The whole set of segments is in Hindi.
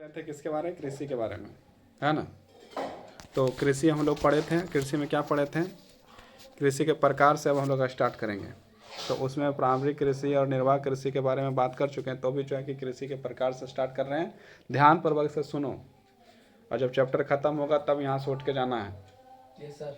थे किसके बारे में? कृषि के बारे में, है ना। तो कृषि हम लोग पढ़े थे। कृषि में क्या पढ़े थे? कृषि के प्रकार से अब हम लोग स्टार्ट करेंगे। तो उसमें प्रारंभिक कृषि और निर्वाह कृषि के बारे में बात कर चुके हैं। तो भी जो है कि कृषि के प्रकार से स्टार्ट कर रहे हैं। ध्यानपूर्वक से सुनो, और जब चैप्टर खत्म होगा तब यहाँ से उठ के जाना है। जी सर।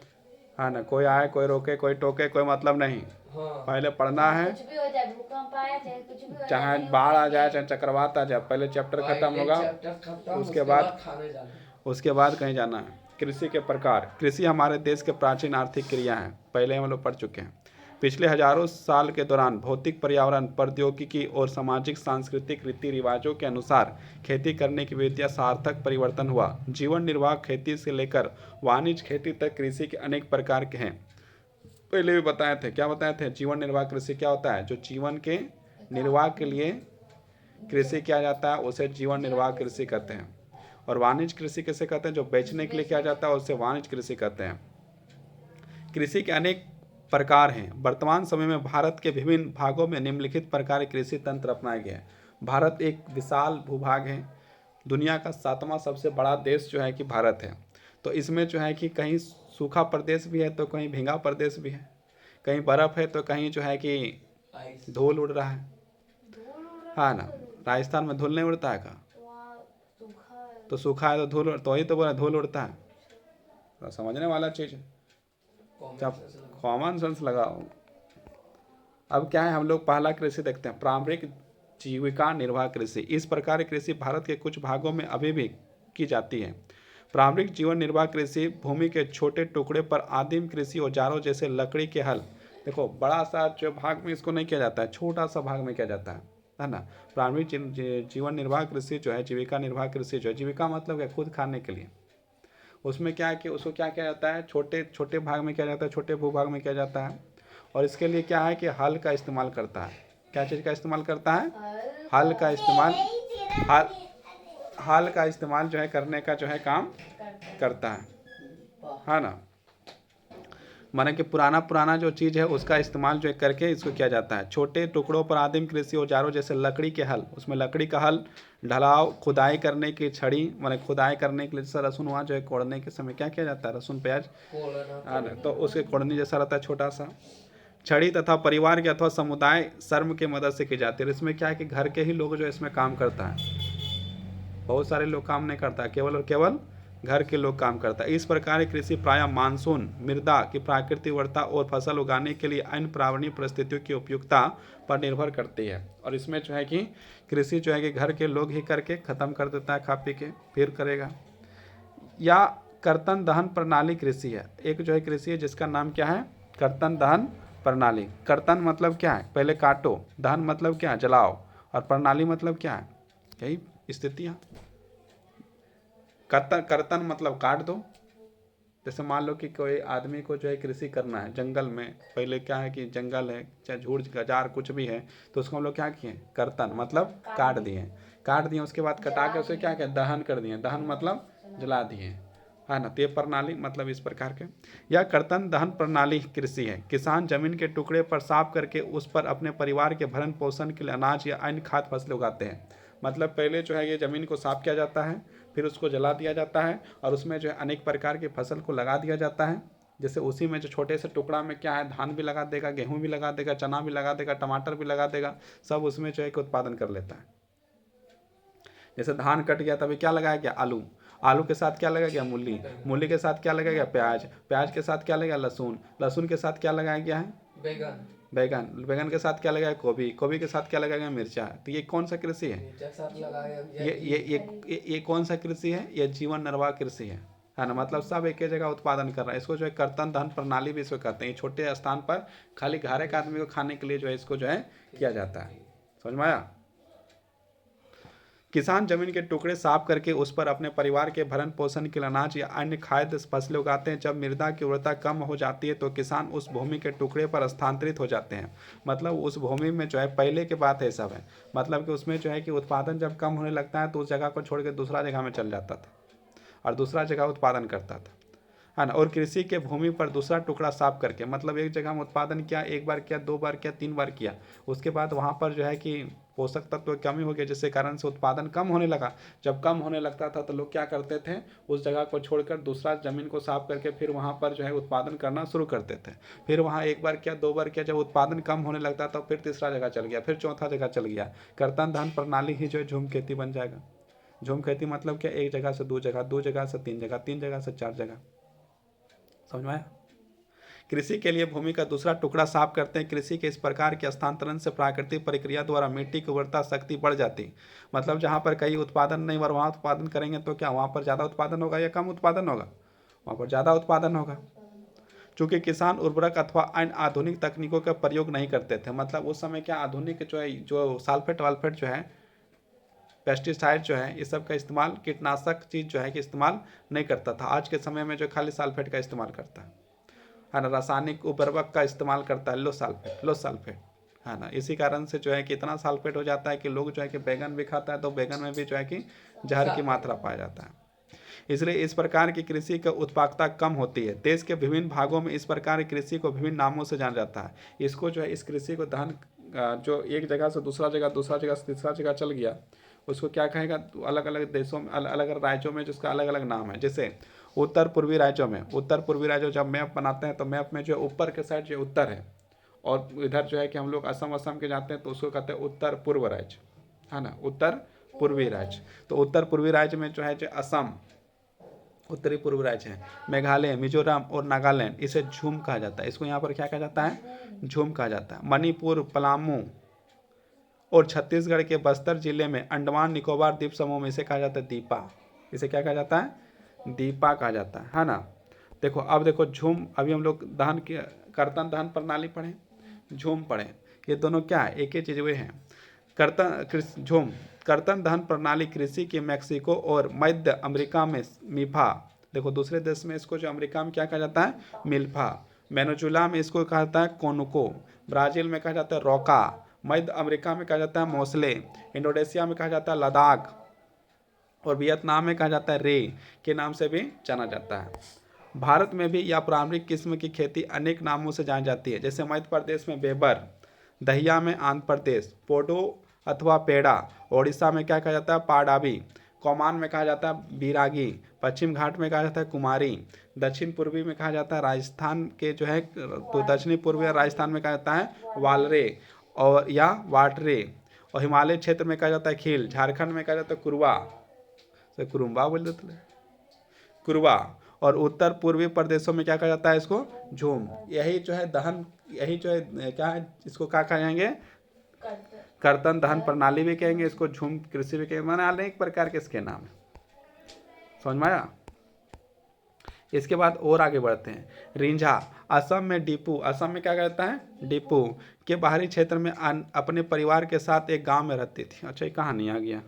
हाँ ना, कोई आए कोई रोके कोई टोके कोई मतलब नहीं। हाँ। पहले पढ़ना है, कुछ भी हो जाए, भूकंप आए चाहे कुछ भी हो जाए, चाहे नहीं बाढ़ आ उठेंगे। जाए चाहे चक्रवात आ जाए, पहले चैप्टर खत्म होगा, चैप्टर खत्म, उसके बाद खाने जाना। उसके बाद कहीं जाना है। कृषि के प्रकार। कृषि हमारे देश के प्राचीन आर्थिक क्रिया है, पहले हम लोग पढ़ चुके हैं। पिछले हजारों साल के दौरान भौतिक, पर्यावरण, प्रौद्योगिकी और सामाजिक सांस्कृतिक रीति रिवाजों के अनुसार खेती करने की विधियां सार्थक परिवर्तन हुआ। जीवन निर्वाह खेती से लेकर वाणिज्य खेती तक कृषि के अनेक प्रकार के हैं। पहले भी बताए थे। क्या बताए थे? जीवन निर्वाह कृषि क्या होता है? जो जीवन के निर्वाह के लिए कृषि किया जाता है उसे जीवन निर्वाह कृषि कहते हैं। और वाणिज्य कृषि किसे कहते हैं? जो बेचने के लिए किया जाता है उसे वाणिज्य कृषि कहते हैं। कृषि के अनेक प्रकार हैं। वर्तमान समय में भारत के विभिन्न भागों में निम्नलिखित प्रकार के कृषि तंत्र अपनाए गए हैं। भारत एक विशाल भूभाग है। दुनिया का 7वां सबसे बड़ा देश जो है कि भारत है। तो इसमें जो है कि कहीं सूखा प्रदेश भी है तो कहीं भींगा प्रदेश भी है, कहीं बर्फ़ है तो कहीं जो है कि धूल उड़ रहा है। हाँ ना, राजस्थान में धूल नहीं उड़ता है का? तो सूखा है तो धूल, तो वही तो बोला धूल उड़ता है। तो समझने वाला चीज़ है, जब कॉमन सेंस लगाओ। अब क्या है, हम लोग पहला कृषि देखते हैं, प्रारंभिक जीविका निर्वाह कृषि। इस प्रकार की कृषि भारत के कुछ भागों में अभी भी की जाती है। प्रारंभिक जीवन निर्वाह कृषि भूमि के छोटे टुकड़े पर आदिम कृषि औजारों जैसे लकड़ी के हल, देखो बड़ा सा जो भाग में इसको नहीं किया जाता है, छोटा सा भाग में किया जाता है ना। प्रारंभिक जीवन निर्वाह कृषि जो है, जीविका निर्वाह कृषि जो है, जीविका मतलब क्या? खुद खाने के लिए। उसमें क्या है कि उसको क्या किया जाता है? छोटे छोटे भाग में किया जाता है, छोटे भूभाग में किया जाता है। और इसके लिए क्या है कि हल का इस्तेमाल करता है। क्या चीज़ का इस्तेमाल करता है? हल का इस्तेमाल। हल का इस्तेमाल जो है करने का जो है काम करता है ना। माने कि पुराना पुराना जो चीज़ है उसका इस्तेमाल जो है करके इसको किया जाता है। छोटे टुकड़ों पर आदिम कृषि औजारों जैसे लकड़ी के हल, उसमें लकड़ी का हल, ढलाव, खुदाई करने की छड़ी, माने खुदाई करने के लिए जैसा लहसुन वहाँ जो है कोड़ने के समय क्या किया जाता है? लहसुन प्याज, तो उसके कोड़ने जैसा रहता है छोटा सा। छड़ी तथा परिवार के अथवा समुदाय श्रम की मदद से की जाती है। इसमें क्या है कि घर के ही लोग जो इसमें काम करता है, बहुत सारे लोग काम नहीं करता है, केवल और केवल घर के लोग काम करता है। इस प्रकार की कृषि प्रायः मानसून, मृदा की प्राकृतिक वर्षा और फसल उगाने के लिए अन्य पर्यावरणीय परिस्थितियों की उपयुक्तता पर निर्भर करती है। और इसमें जो है कि कृषि जो है कि घर के लोग ही करके ख़त्म कर देता है, खा पी के फिर करेगा। या कर्तन दहन प्रणाली कृषि है। एक जो है कृषि है जिसका नाम क्या है? कर्तन दहन प्रणाली। कर्तन मतलब क्या है? पहले काटो। दहन मतलब क्या है? जलाओ। और प्रणाली मतलब क्या है? यही स्थितियाँ। कर्तन मतलब काट दो। जैसे मान लो कि कोई आदमी को जो है कृषि करना है जंगल में, पहले क्या है कि जंगल है चाहे झूड़ गजार कुछ भी है, तो उसको हम लोग क्या किए? कर्तन मतलब काट दिए। काट दिए उसके बाद कटा के उसे क्या किया? दहन कर दिए। दहन मतलब जला दिए, है ना। तो ये प्रणाली मतलब इस प्रकार के। यह कर्तन दहन प्रणाली कृषि है। किसान जमीन के टुकड़े पर साफ करके उस पर अपने परिवार के भरण पोषण के लिए अनाज या अन्य खाद्य फसलें उगाते हैं। मतलब पहले जो है ये ज़मीन को साफ किया जाता है, फिर उसको जला दिया जाता है और उसमें जो है अनेक प्रकार की फसल को लगा दिया जाता है। जैसे उसी में जो छोटे से टुकड़ा में क्या है, धान भी लगा देगा, गेहूँ भी लगा देगा, चना भी लगा देगा, टमाटर भी लगा देगा, सब उसमें जो है कि उत्पादन कर लेता है। जैसे धान कट गया तभी क्या लगाया गया? आलू। आलू के साथ क्या लगाया गया? मूली। मूली के साथ क्या लगाया गया? प्याज। प्याज के साथ क्या लगाया? लहसुन। लहसुन के साथ क्या लगाया गया है? बैगन। बैगन। बैगन के साथ क्या लगाया? गोभी। गोभी के साथ क्या लगाया गया? मिर्चा। तो ये कौन सा कृषि है? ये कौन सा कृषि है? ये जीवन निर्वाह कृषि है ना। मतलब सब एक ही जगह उत्पादन कर रहा है। इसको जो है कर्तन दहन प्रणाली भी इसको कहते हैं। ये छोटे स्थान पर खाली घर एक आदमी को खाने के लिए जो है इसको जो है किया जाता है। समझ में आया? किसान जमीन के टुकड़े साफ करके उस पर अपने परिवार के भरण पोषण के लिए अनाज या अन्य खाद्य फसलें उगाते हैं। जब मृदा की उर्वरता कम हो जाती है तो किसान उस भूमि के टुकड़े पर स्थानांतरित हो जाते हैं। मतलब उस भूमि में जो है, पहले के बात है सब है, मतलब कि उसमें जो है कि उत्पादन जब कम होने लगता है तो उस जगह को छोड़ के दूसरा जगह में चल जाता था और दूसरा जगह उत्पादन करता था। है ना। और कृषि के भूमि पर दूसरा टुकड़ा साफ करके, मतलब एक जगह में उत्पादन किया, एक बार किया, 2 बार किया, 3 बार किया, उसके बाद वहाँ पर जो है कि पोषक तत्व की कमी हो गई, जिसके कारण से उत्पादन कम होने लगा। जब कम होने लगता था तो लोग क्या करते थे, उस जगह को छोड़कर दूसरा ज़मीन को साफ करके फिर वहाँ पर जो है उत्पादन करना शुरू करते थे। फिर वहाँ एक बार किया, 2 बार किया, जब उत्पादन कम होने लगता था फिर तीसरा जगह चल गया, फिर चौथा जगह चल गया। कर्तन धान प्रणाली ही जो है झूम खेती बन जाएगा। झूम खेती मतलब क्या, एक जगह से 2 जगह, 2 जगह से 3 जगह, 3 जगह से 4 जगह। समझ में आया। कृषि के लिए भूमि का दूसरा टुकड़ा साफ करते हैं। कृषि के इस प्रकार के स्थानांतरण से प्राकृतिक प्रक्रिया द्वारा मिट्टी की उर्वरता शक्ति बढ़ जाती। मतलब जहाँ पर कहीं उत्पादन नहीं और वहाँ उत्पादन करेंगे तो क्या वहाँ पर ज़्यादा उत्पादन होगा या कम उत्पादन होगा? वहाँ पर ज़्यादा उत्पादन होगा। चूँकि किसान उर्वरक अथवा अन्य आधुनिक तकनीकों का प्रयोग नहीं करते थे, मतलब उस समय क्या आधुनिक जो है, जो सल्फेट वाल्फेट जो है, पेस्टिसाइड जो है, इस सब का इस्तेमाल, कीटनाशक चीज़ जो है कि इस्तेमाल नहीं करता था। आज के समय में जो खाली सल्फेट का इस्तेमाल करता है ना, रासायनिक उर्वरक का इस्तेमाल करता है, लो सल्फेट, है ना। इसी कारण से जो है कि इतना सल्फेट हो जाता है कि लोग जो है कि बैगन भी खाता है तो बैगन में भी जो है कि जहर की मात्रा पाया जाता है। इसलिए इस प्रकार की कृषि की उत्पादकता कम होती है। देश के विभिन्न भागों में इस प्रकार की कृषि को विभिन्न नामों से जाना जाता है। इसको जो है, इस कृषि को धान जो एक जगह से दूसरा जगह से तीसरा जगह चल गया, उसको क्या कहेगा, तो अलग अलग देशों में, अलग अलग राज्यों में जिसका अलग अलग नाम है। जैसे उत्तर पूर्वी राज्यों जब मैप बनाते हैं तो मैप में जो ऊपर के साइड जो उत्तर है, और इधर जो है कि हम लोग असम के जाते हैं तो उसको कहते हैं उत्तर पूर्व राज्य, है ना, उत्तर पूर्वी राज्य। तो उत्तर पूर्वी राज्य में जो है जो असम उत्तरी पूर्व राज्य है, मेघालय, मिजोरम और नागालैंड, इसे झूम कहा जाता है। इसको यहाँ पर क्या कहा जाता है, झूम कहा जाता है। मणिपुर, पलामू और छत्तीसगढ़ के बस्तर जिले में अंडमान निकोबार द्वीप समूह में इसे कहा जाता है दीपा। इसे क्या कहा जाता है, दीपा कहा जाता है ना। देखो अब देखो झूम, अभी हम लोग दहन की कर्तन दहन प्रणाली पढ़े, झूम पढ़े, ये दोनों क्या है, एक ही चीज़ वे हैं। झूम कर्तन दहन प्रणाली कृषि के मैक्सिको और मध्य अमेरिका में मिफा, देखो दूसरे देश में इसको जो अमेरिका में क्या कहा जाता है, मिल्फा, वेनेजुला में इसको कहा जाता है कोनुको, ब्राज़ील में कहा जाता है रोका, मध्य अमेरिका में कहा जाता है मोसले, इंडोनेशिया में कहा जाता है लद्दाख, और वियतनाम में कहा जाता है रे के नाम से भी जाना जाता है। भारत में भी यह पारंपरिक किस्म की खेती अनेक नामों से जानी जाती है। जैसे मध्य प्रदेश में बेबर, दहिया में आंध्र प्रदेश पोडो अथवा पेड़ा, ओडिशा में क्या कहा जाता है, पाडावी, कोमान में कहा जाता है बीरागी, पश्चिम घाट में कहा जाता है कुमारी, दक्षिण पूर्वी में कहा जाता है राजस्थान के जो है, तो दक्षिणी पूर्वी राजस्थान में कहा जाता है वालरे और या वाटरे, और हिमालय क्षेत्र में कहा जाता है खील, झारखंड में कहा जाता है कुरवा, से कुरुम्बा बोल देते हैं, कुरवा, और उत्तर पूर्वी प्रदेशों में क्या कहा जाता है, इसको झूम। यही जो है दहन, यही जो है क्या है, इसको क्या कहेंगे, कर्तन दहन प्रणाली भी कहेंगे, इसको झूम कृषि भी कहेंगे, माने अनेक प्रकार के इसके नाम है। समझ में आया। इसके बाद और आगे बढ़ते हैं। रिंझा, असम में डिपू, असम में क्या कहता है, डिपू के बाहरी क्षेत्र में अपने परिवार के साथ एक गांव में रहती थी। अच्छा ये कहानी आ गया।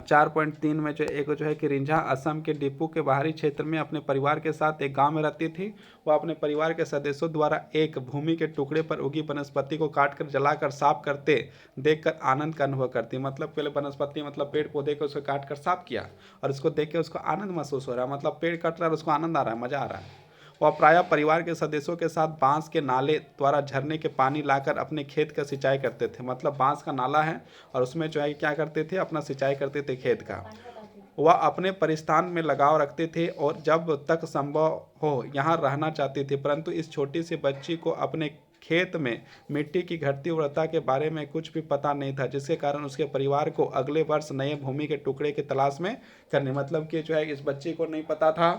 4.3 में जो एक जो है कि रिंझा असम के डिपू के बाहरी क्षेत्र में अपने परिवार के साथ एक गांव में रहती थी। वह अपने परिवार के सदस्यों द्वारा एक भूमि के टुकड़े पर उगी वनस्पति को काटकर जलाकर साफ करते देखकर आनंद का अनुभव करती। मतलब पहले वनस्पति मतलब पेड़ पौधे को उसको काट कर साफ किया और उसको देख के उसको आनंद महसूस हो रहा है, मतलब पेड़ कट रहा है, उसको आनंद आ रहा है, मजा आ रहा है। वह प्रायः परिवार के सदस्यों के साथ बांस के नाले द्वारा झरने के पानी लाकर अपने खेत का सिंचाई करते थे। मतलब बांस का नाला है और उसमें जो है क्या करते थे, अपना सिंचाई करते थे खेत का। वह अपने परिस्थान में लगाव रखते थे और जब तक संभव हो यहाँ रहना चाहती थी, परंतु इस छोटी सी बच्ची को अपने खेत में मिट्टी की घटती उर्वरता के बारे में कुछ भी पता नहीं था, जिसके कारण उसके परिवार को अगले वर्ष नए भूमि के टुकड़े की तलाश में करनी। मतलब कि जो है इस बच्ची को नहीं पता था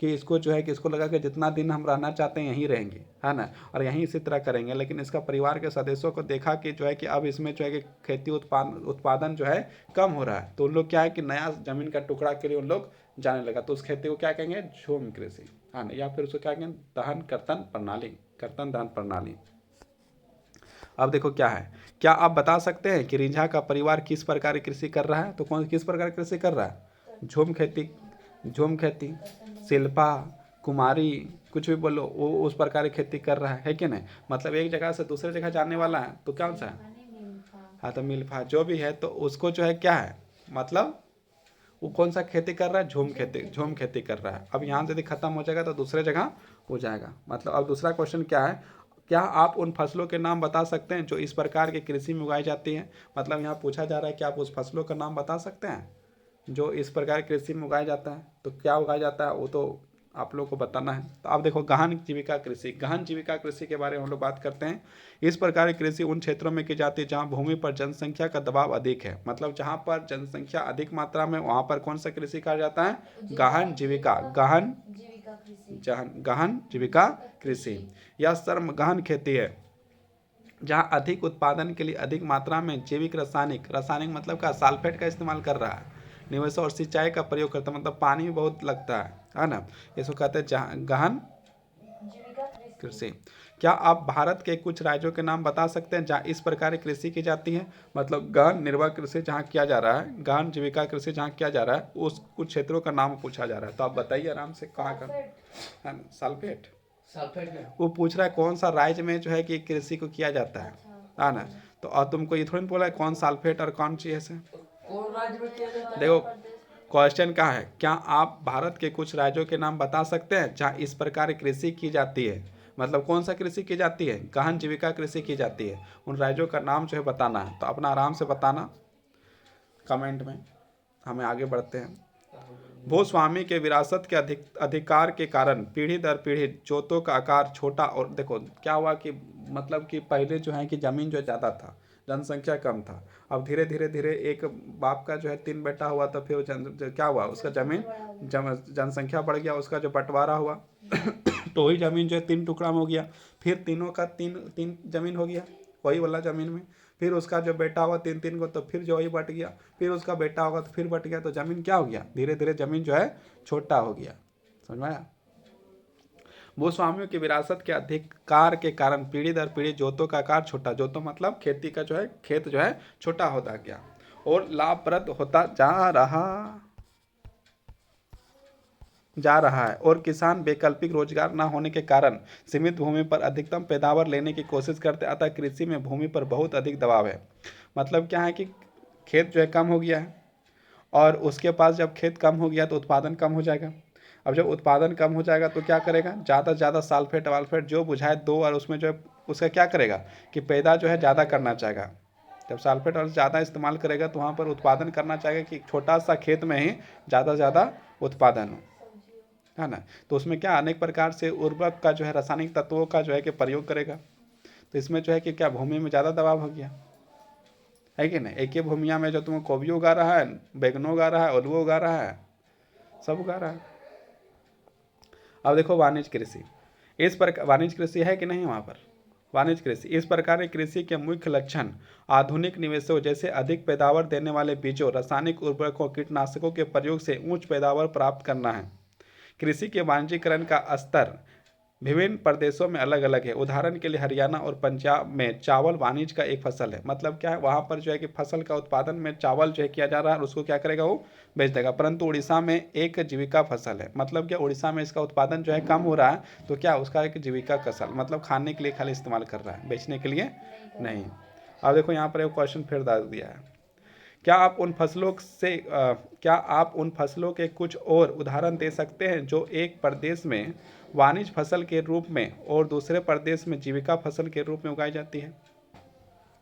कि इसको जो है कि इसको लगा कि जितना दिन हम रहना चाहते हैं यहीं रहेंगे, है ना, और यहीं इसी तरह करेंगे। लेकिन इसका परिवार के सदस्यों को देखा कि जो है कि अब इसमें जो है कि खेती उत्पादन जो है कम हो रहा है, तो उन लोग क्या है कि नया जमीन का टुकड़ा के लिए उन लोग जाने लगा। तो उस खेती को क्या कहेंगे, झूम कृषि, है ना, या फिर उसको क्या कहेंगे, दहन कर्तन प्रणाली, कर्तन दहन प्रणाली। अब देखो क्या है, क्या आप बता सकते हैं कि रिंझा का परिवार किस प्रकार की कृषि कर रहा है? तो कौन किस प्रकार की कृषि कर रहा है? झूम खेती, शिल्पा, कुमारी, कुछ भी बोलो, वो उस प्रकार की खेती कर रहा है कि नहीं। मतलब एक जगह से दूसरे जगह जाने वाला है तो कौन सा है, हाँ तो मिल्फा जो भी है, तो उसको जो है क्या है, मतलब वो कौन सा खेती कर रहा है? झूम खेती कर रहा है। अब यहाँ से यदि खत्म हो जाएगा तो दूसरे जगह हो जाएगा। मतलब अब दूसरा क्वेश्चन क्या है, क्या आप उन फसलों के नाम बता सकते हैं जो इस प्रकार की कृषि में उगाई जाती हैं? मतलब यहाँ पूछा जा रहा है कि आप उस फसलों का नाम बता सकते हैं जो इस प्रकार की कृषि में उगाया जाता है। तो क्या उगाया जाता है वो तो आप लोग को बताना है। तो आप देखो गहन जीविका कृषि, गहन जीविका कृषि के बारे में हम लोग बात करते हैं। इस प्रकार की कृषि उन क्षेत्रों में की जाती है जहाँ भूमि पर जनसंख्या का दबाव अधिक है। मतलब जहाँ पर जनसंख्या अधिक मात्रा में, वहाँ पर कौन सा कृषि कहा जाता है? गहन जीविका, गहन जीविका कृषि। गहन जीविका कृषि। यह श्रम गहन खेती है जहाँ अधिक उत्पादन के लिए अधिक मात्रा में जैविक रासायनिक मतलब का सल्फेट का इस्तेमाल कर रहा है, निवेश और सिंचाई का प्रयोग करता है। मतलब पानी भी बहुत लगता है ना। इसको कहते हैं गहन जीविका कृषि। कृषि। क्या आप भारत के कुछ राज्यों के नाम बता सकते हैं जहाँ इस प्रकार की कृषि की जाती है? मतलब गहन निर्वाह कृषि जहाँ किया जा रहा है, गहन जीविका कृषि जहाँ किया जा रहा है, उस कुछ क्षेत्रों का नाम पूछा जा रहा है। तो आप बताइए आराम से कहाँ का है ना? सल्फेट वो पूछ रहा है कौन सा राज्य में जो है कि कृषि को किया जाता है ना। तो और तुमको ये थोड़ी बोला है कौन सल्फेट और कौन चीज है। कौन राज्य में किया जाता है? देखो क्वेश्चन क्या है, क्या आप भारत के कुछ राज्यों के नाम बता सकते हैं जहाँ इस प्रकार की कृषि की जाती है? मतलब कौन सा कृषि की जाती है? गहन जीविका कृषि की जाती है। उन राज्यों का नाम जो है बताना है। तो अपना आराम से बताना कमेंट में। हमें आगे बढ़ते हैं। भूस्वामी के विरासत के अधिकार के कारण पीढ़ी दर पीढ़ी जोतों का आकार छोटा, और देखो क्या हुआ कि मतलब कि पहले जो है कि ज़मीन जो ज़्यादा था, जनसंख्या कम था। अब धीरे धीरे एक बाप का जो है 3 बेटा हुआ तो फिर क्या हुआ, उसका ज़मीन जनसंख्या बढ़ गया, उसका जो बंटवारा हुआ तो वही ज़मीन जो है 3 टुकड़ा में हो गया। फिर तीनों का तीन ज़मीन हो गया वही वाला ज़मीन में। फिर उसका जो बेटा हुआ 3 को, तो फिर जो वही बट गया। फिर उसका बेटा होगा तो फिर बट गया। तो ज़मीन क्या हो गया, धीरे धीरे ज़मीन जो है छोटा हो गया। समझ में आया? भूस्वामियों की विरासत के अधिकार के कारण पीढ़ी दर पीढ़ी जोतों का आकार छोटा, जोतों मतलब खेती का जो है खेत जो है छोटा होता गया और लाभप्रद होता जा रहा है। और किसान वैकल्पिक रोजगार न होने के कारण सीमित भूमि पर अधिकतम पैदावार लेने की कोशिश करते, अतः कृषि में भूमि पर बहुत अधिक दबाव है। मतलब क्या है कि खेत जो है कम हो गया है, और उसके पास जब खेत कम हो गया तो उत्पादन कम हो जाएगा। अब जब उत्पादन कम हो जाएगा तो क्या करेगा, ज़्यादा से ज़्यादा सल्फेट वाल्फेट जो बुझाए दो, और उसमें जो है उसका क्या करेगा कि पैदा जो है ज़्यादा करना चाहेगा। जब सल्फेट और ज़्यादा इस्तेमाल करेगा तो वहाँ पर उत्पादन करना चाहेगा कि छोटा सा खेत में ही ज़्यादा से ज़्यादा उत्पादन हो, है ना। तो उसमें क्या अनेक प्रकार से उर्वरक का जो है रासायनिक तत्वों का जो है कि प्रयोग करेगा। तो इसमें जो है कि क्या भूमि में ज़्यादा दबाव हो गया है कि नहीं। एक ही भूमिया में जो तुम गोभी उगा रहा है, बैगनों उगा रहा है, आलू उगा रहा है, सब उगा रहा है। अब देखो वाणिज्य कृषि, इस पर वाणिज्य कृषि है कि नहीं वहाँ पर? वाणिज्य कृषि, इस प्रकार की कृषि के मुख्य लक्षण आधुनिक निवेशों जैसे अधिक पैदावार देने वाले बीजों, रासायनिक उर्वरकों, कीटनाशकों के प्रयोग से उच्च पैदावार प्राप्त करना है। कृषि के वाणिज्यीकरण का स्तर विभिन्न प्रदेशों में अलग अलग है। उदाहरण के लिए हरियाणा और पंजाब में चावल वाणिज्य का एक फसल है। मतलब क्या है, वहाँ पर जो है कि फसल का उत्पादन में चावल जो है किया जा रहा है और उसको क्या करेगा, वो बेच देगा। परंतु उड़ीसा में एक जीविका फसल है। मतलब क्या, उड़ीसा में इसका उत्पादन जो है कम हो रहा है, तो क्या उसका एक जीविका फसल, मतलब खाने के लिए खाली इस्तेमाल कर रहा है, बेचने के लिए नहीं। अब देखो यहाँ पर एक क्वेश्चन फिर डाल दिया है, क्या आप उन फसलों के कुछ और उदाहरण दे सकते हैं जो एक प्रदेश में वाणिज्य फसल के रूप में और दूसरे प्रदेश में जीविका फसल के रूप में उगाई जाती है?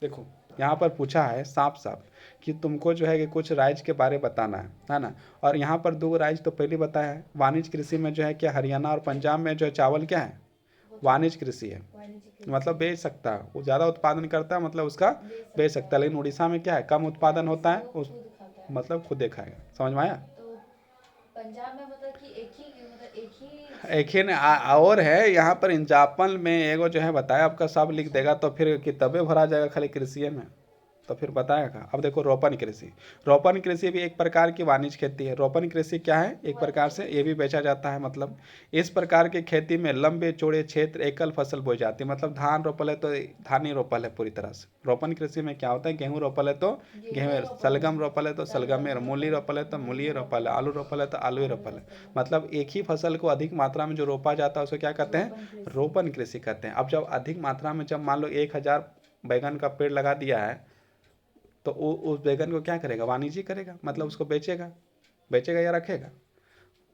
देखो यहाँ पर पूछा है साफ साफ कि तुमको जो है कि कुछ राज्य के बारे बताना है ना। और यहाँ पर 2 राज्य तो पहले बताया है। वाणिज्य कृषि में जो है क्या हरियाणा और पंजाब में जो है चावल क्या है, वाणिज्य कृषि है, मतलब बेच सकता है, वो ज़्यादा उत्पादन करता है, मतलब उसका बेच सकता है। लेकिन उड़ीसा में क्या है, कम उत्पादन होता है, उस मतलब खुद देखाएगा। समझ में आया? तो पंजाब में मतलब कि एक ही एक ही और है यहाँ पर इंजापन में एगो जो है बताया, आपका सब लिख देगा तो फिर किताबें भरा जाएगा खाली कृषि में, तो फिर बताएगा। अब देखो रोपण कृषि भी एक प्रकार की वाणिज्य खेती है। रोपण कृषि क्या है, एक प्रकार से ये भी बेचा जाता है। मतलब इस प्रकार की खेती में लंबे चौड़े क्षेत्र एकल फसल बोई जाती है। मतलब धान रोपल है तो धान ही रोपल है पूरी तरह से। रोपण कृषि में क्या होता है, गेहूँ रोपल है तो गेहूँ, सलगम रोपल है तो सलगम, मूली रोपल है तो मूली रोपल है, आलू रोपल है तो आलू ही रोपल है। मतलब एक ही फसल को अधिक मात्रा में जो रोपा जाता है उसको क्या कहते हैं, रोपण कृषि कहते हैं। अब जब अधिक मात्रा में, जब मान लो 1000 बैगन का पेड़ लगा दिया है, तो उस बैगन को क्या करेगा, वाणिज्य करेगा, मतलब उसको बेचेगा, बेचेगा या रखेगा?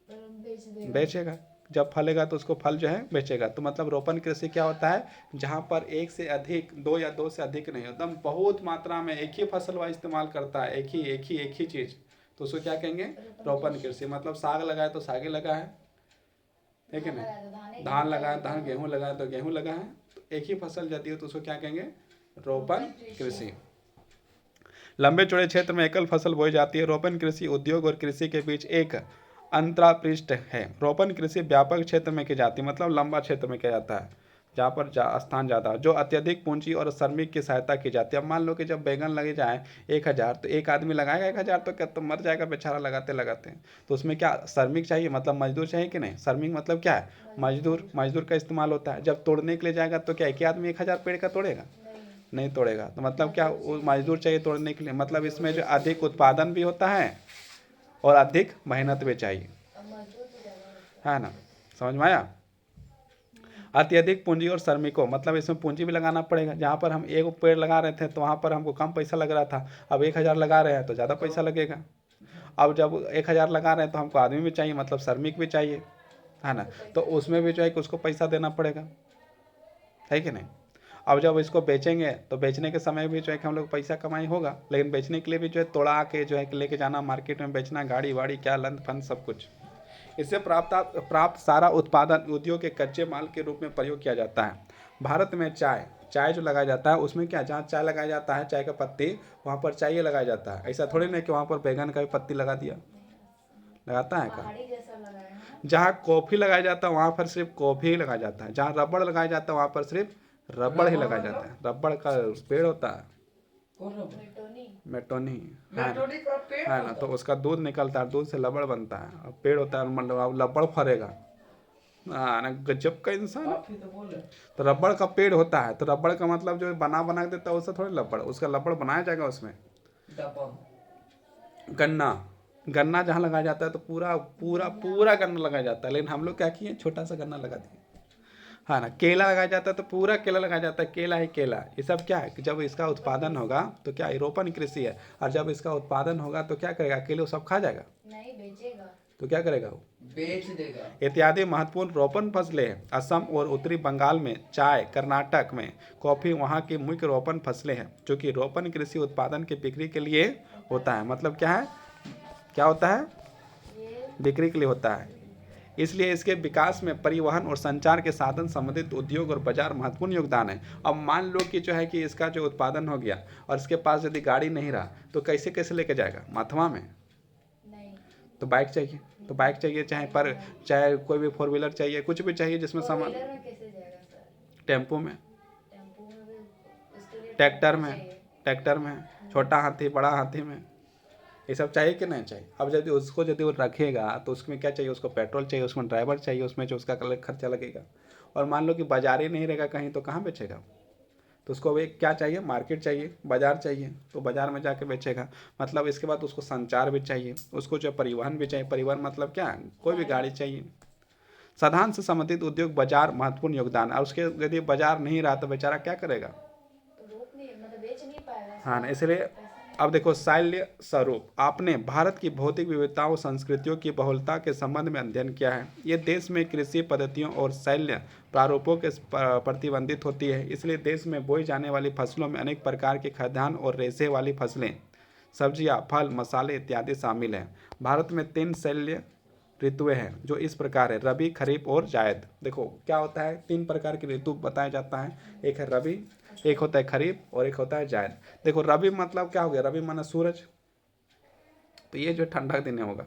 बेच देगा। बेचेगा। जब फलेगा तो उसको फल जो है बेचेगा। तो मतलब रोपण कृषि क्या होता है, जहाँ पर एक से अधिक, दो या दो से अधिक नहीं, एकदम बहुत मात्रा में एक ही फसल वह इस्तेमाल करता है, एक ही चीज़, तो उसको क्या कहेंगे? रोपण कृषि। मतलब साग लगाए तो सागे लगा है कि नहीं? धान लगाए धान, गेहूँ लगाए तो गेहूँ लगा है, तो एक ही फसल यदि हो तो उसको क्या कहेंगे? रोपण कृषि। लंबे चौड़े क्षेत्र में एकल फसल बोई जाती है। रोपण कृषि उद्योग और कृषि के बीच एक अंतरापृष्ठ है। रोपण कृषि व्यापक क्षेत्र में की जाती है, मतलब लंबा क्षेत्र में किया जाता है, जहाँ पर स्थान ज़्यादा, जो अत्यधिक पूंजी और श्रमिक की सहायता की जाती है। अब मान लो कि जब बैगन लगे जाए 1000, तो एक आदमी लगाएगा 1000, तो क्या तो मर जाएगा बेचारा लगाते लगाते। तो उसमें क्या श्रमिक चाहिए, मतलब मजदूर चाहिए कि नहीं? श्रमिक मतलब क्या है? मजदूर। मजदूर का इस्तेमाल होता है। जब तोड़ने के लिए जाएगा तो क्या एक ही आदमी 1000 पेड़ का तोड़ेगा? नहीं तोड़ेगा। तो मतलब क्या, वो मजदूर चाहिए तोड़ने के लिए। मतलब इसमें जो अधिक उत्पादन भी होता है और अधिक मेहनत भी चाहिए, है ना? समझ में आया? अत्यधिक पूंजी और श्रमिकों, मतलब इसमें पूंजी भी लगाना पड़ेगा। जहाँ पर हम एक पेड़ लगा रहे थे तो वहाँ पर हमको कम पैसा लग रहा था, अब 1000 लगा रहे हैं तो ज़्यादा पैसा लगेगा। अब जब 1000 लगा रहे हैं तो हमको आदमी भी चाहिए, मतलब श्रमिक भी चाहिए, है ना? तो उसमें भी जो है कि उसको पैसा देना पड़ेगा, है कि नहीं? अब जब इसको बेचेंगे तो बेचने के समय भी जो है कि हम लोग पैसा कमाई होगा, लेकिन बेचने के लिए भी जो है तोड़ा के जो है कि लेके जाना मार्केट में बेचना, गाड़ी वाड़ी क्या लंद फंद सब कुछ। इससे प्राप्त सारा उत्पादन उद्योग के कच्चे माल के रूप में प्रयोग किया जाता है। भारत में चाय जो लगाया जाता है उसमें क्या, जहाँ चाय लगाया जाता है, चाय का पत्ती, वहाँ पर चाय लगाया जाता है। ऐसा थोड़ी नहीं कि वहाँ पर बैगन का भी पत्ती लगा दिया, लगाता है का? जहाँ कॉफ़ी लगाया जाता है वहाँ पर सिर्फ कॉफ़ी ही लगाया जाता है। जहाँ रबड़ लगाया जाता है वहाँ पर सिर्फ रबड़ ही लगाया जाता है। रबड़ का पेड़ होता है मेटोनी, है ना? तो उसका दूध निकलता है, दूध से रबड़ बनता है, और पेड़ होता है, मतलब रबड़ फरेगा। ना गजब का इंसान है। तो रबड़ का पेड़ होता है, तो रबड़ का मतलब जो बना के देता है उससे थोड़ी रबड़, उसका रबड़ बनाया जाएगा उसमें। गन्ना जहाँ लगाया जाता है तो पूरा पूरा पूरा गन्ना लगाया जाता है, लेकिन हम लोग क्या किए, छोटा सा गन्ना लगा दिए, हाँ ना? केला लगाया जाता है तो पूरा केला लगाया जाता है, केला ही केला। ये सब क्या है कि जब इसका उत्पादन होगा तो क्या, रोपण कृषि है, और जब इसका उत्पादन होगा तो क्या करेगा, केले सब खा जाएगा? नहीं, बेचेगा। तो क्या करेगा वो? बेच देगा। इत्यादि महत्वपूर्ण रोपण फसलें हैं। असम और उत्तरी बंगाल में चाय, कर्नाटक में कॉफी वहाँ की मुख्य रोपण फसलें हैं, जो कि रोपण कृषि उत्पादन की बिक्री के लिए होता है। मतलब क्या है, क्या होता है? बिक्री के लिए होता है। इसलिए इसके विकास में परिवहन और संचार के साधन संबंधित उद्योग और बाजार महत्वपूर्ण योगदान है। अब मान लो कि जो है कि इसका जो उत्पादन हो गया और इसके पास यदि गाड़ी नहीं रहा तो कैसे कैसे लेके जाएगा? माथवा में? नहीं। तो बाइक चाहिए, तो बाइक चाहिए, चाहे कोई भी 4 व्हीलर चाहिए, कुछ भी चाहिए जिसमें सामान। कैसे जाएगा सर? टेम्पो में, टेम्पो में भी उसके लिए ट्रैक्टर में, छोटा हाथी, बड़ा हाथी में, ये सब चाहिए कि नहीं चाहिए? अब यदि वो रखेगा तो उसमें क्या चाहिए, उसको पेट्रोल चाहिए, उसमें ड्राइवर चाहिए, उसमें जो उसका खर्चा लगेगा। और मान लो कि बाजार ही नहीं रहेगा कहीं, तो कहाँ बेचेगा? तो उसको अब एक क्या चाहिए, मार्केट चाहिए, बाजार चाहिए, तो बाजार में जाके बेचेगा। मतलब इसके बाद उसको संचार भी चाहिए, उसको जो परिवहन भी चाहिए। परिवहन मतलब क्या, कोई भी गाड़ी चाहिए। साधन से संबंधित उद्योग बाजार महत्वपूर्ण योगदान, और उसके यदि बाजार नहीं रहा तो बेचारा क्या करेगा? मतलब बेच नहीं पाएगा। हाँ ना, इसलिए अब देखो, शैल्य स्वरूप, आपने भारत की भौतिक विविधताओं, संस्कृतियों की बहुलता के संबंध में अध्ययन किया है। ये देश में कृषि पद्धतियों और शैल्य प्रारूपों के प्रतिबंधित होती है। इसलिए देश में बोई जाने वाली फसलों में अनेक प्रकार के खाद्यान्न और रेशे वाली फसलें, सब्जियां, फल, मसाले इत्यादि शामिल हैं। भारत में 3 शैल्य ऋतुएं हैं जो इस प्रकार है: रबी, खरीफ और जायद। देखो क्या होता है, 3 प्रकार की ऋतु बताया जाता है। एक है रबी, एक होता है खरीफ और एक होता है जायद। देखो रबी मतलब क्या हो गया, रबी माना सूरज, तो ये जो ठंडा का दिन होगा।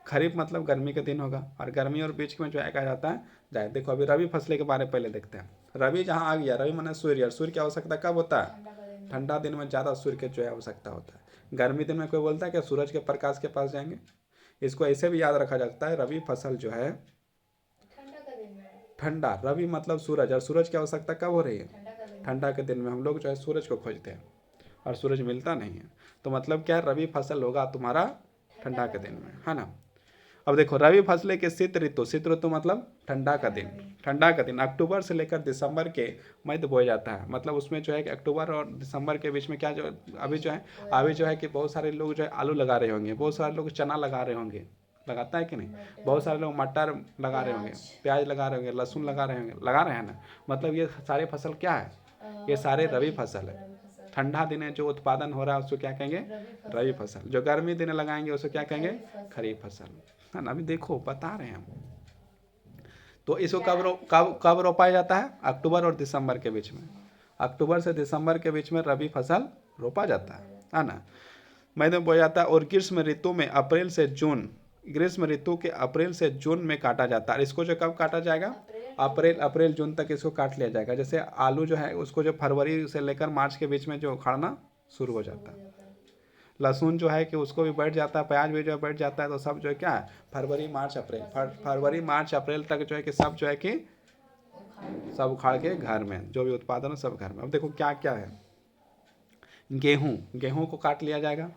खरीफ मतलब गर्मी के दिन होगा, और गर्मी और बीच में जो है कहा जाता है जायद। देखो अभी रबी फसलें के बारे में पहले देखते हैं। रबी जहाँ आ गया, रबी माना सूर्य, और सूर्य की आवश्यकता कब होता है? ठंडा दिन में ज़्यादा सूर्य की जो है आवश्यकता होता है। गर्मी दिन में कोई बोलता है क्या सूरज के प्रकाश के पास जाएंगे? इसको ऐसे भी याद रखा जाता है, रबी फसल जो है ठंडा, रबी मतलब सूरज, और सूरज की आवश्यकता कब हो रही है? ठंडा के दिन में हम लोग जो है सूरज को खोजते हैं, और सूरज मिलता नहीं है। तो मतलब क्या है, रबी फसल होगा तुम्हारा ठंडा के दिन में, है ना? अब देखो रबी फसलें के शीत ऋतु मतलब ठंडा का दिन अक्टूबर से लेकर दिसंबर के मध्य बोया जाता है। मतलब उसमें जो है कि अक्टूबर और दिसंबर के बीच में क्या जो अभी जो है कि बहुत सारे लोग जो है आलू लगा रहे होंगे, बहुत सारे लोग चना लगा रहे होंगे, लगाता है कि नहीं, बहुत सारे लोग मटर लगा रहे होंगे, प्याज लगा रहे होंगे, लहसुन लगा रहे होंगे, लगा रहे हैं ना। मतलब ये सारे फसल क्या है, ये सारे रबी फसल है। ठंडा दिन है जो उत्पादन हो रहा है उसको क्या कहेंगे, रबी फसल। जो गर्मी दिन लगाएंगे उसको क्या कहेंगे, खरीफ फसल, है ना। अभी देखो बता रहे हैं हम। तो इसको कब रोपाया जाता है, अक्टूबर और दिसंबर के बीच में। अक्टूबर से दिसंबर के बीच में रबी फसल रोपा जाता है ना। मई में बोया जाता है। और ग्रीष्म ऋतु में ग्रीष्म ऋतु के अप्रैल से जून में काटा जाता है। इसको जो कब काटा जाएगा, अप्रैल जून तक इसको काट लिया जाएगा। जैसे आलू जो है उसको जो फरवरी से लेकर मार्च के बीच में जो उखाड़ना शुरू हो जाता है। लहसुन जो है कि उसको भी बैठ जाता है, प्याज भी जो बैठ जाता है। तो सब जो है क्या है, फरवरी मार्च अप्रैल तक जो है कि सब जो है कि सब उखाड़ के घर में जो भी उत्पादन है सब घर में। अब देखो क्या क्या है, गेहूं को काट लिया जाएगा,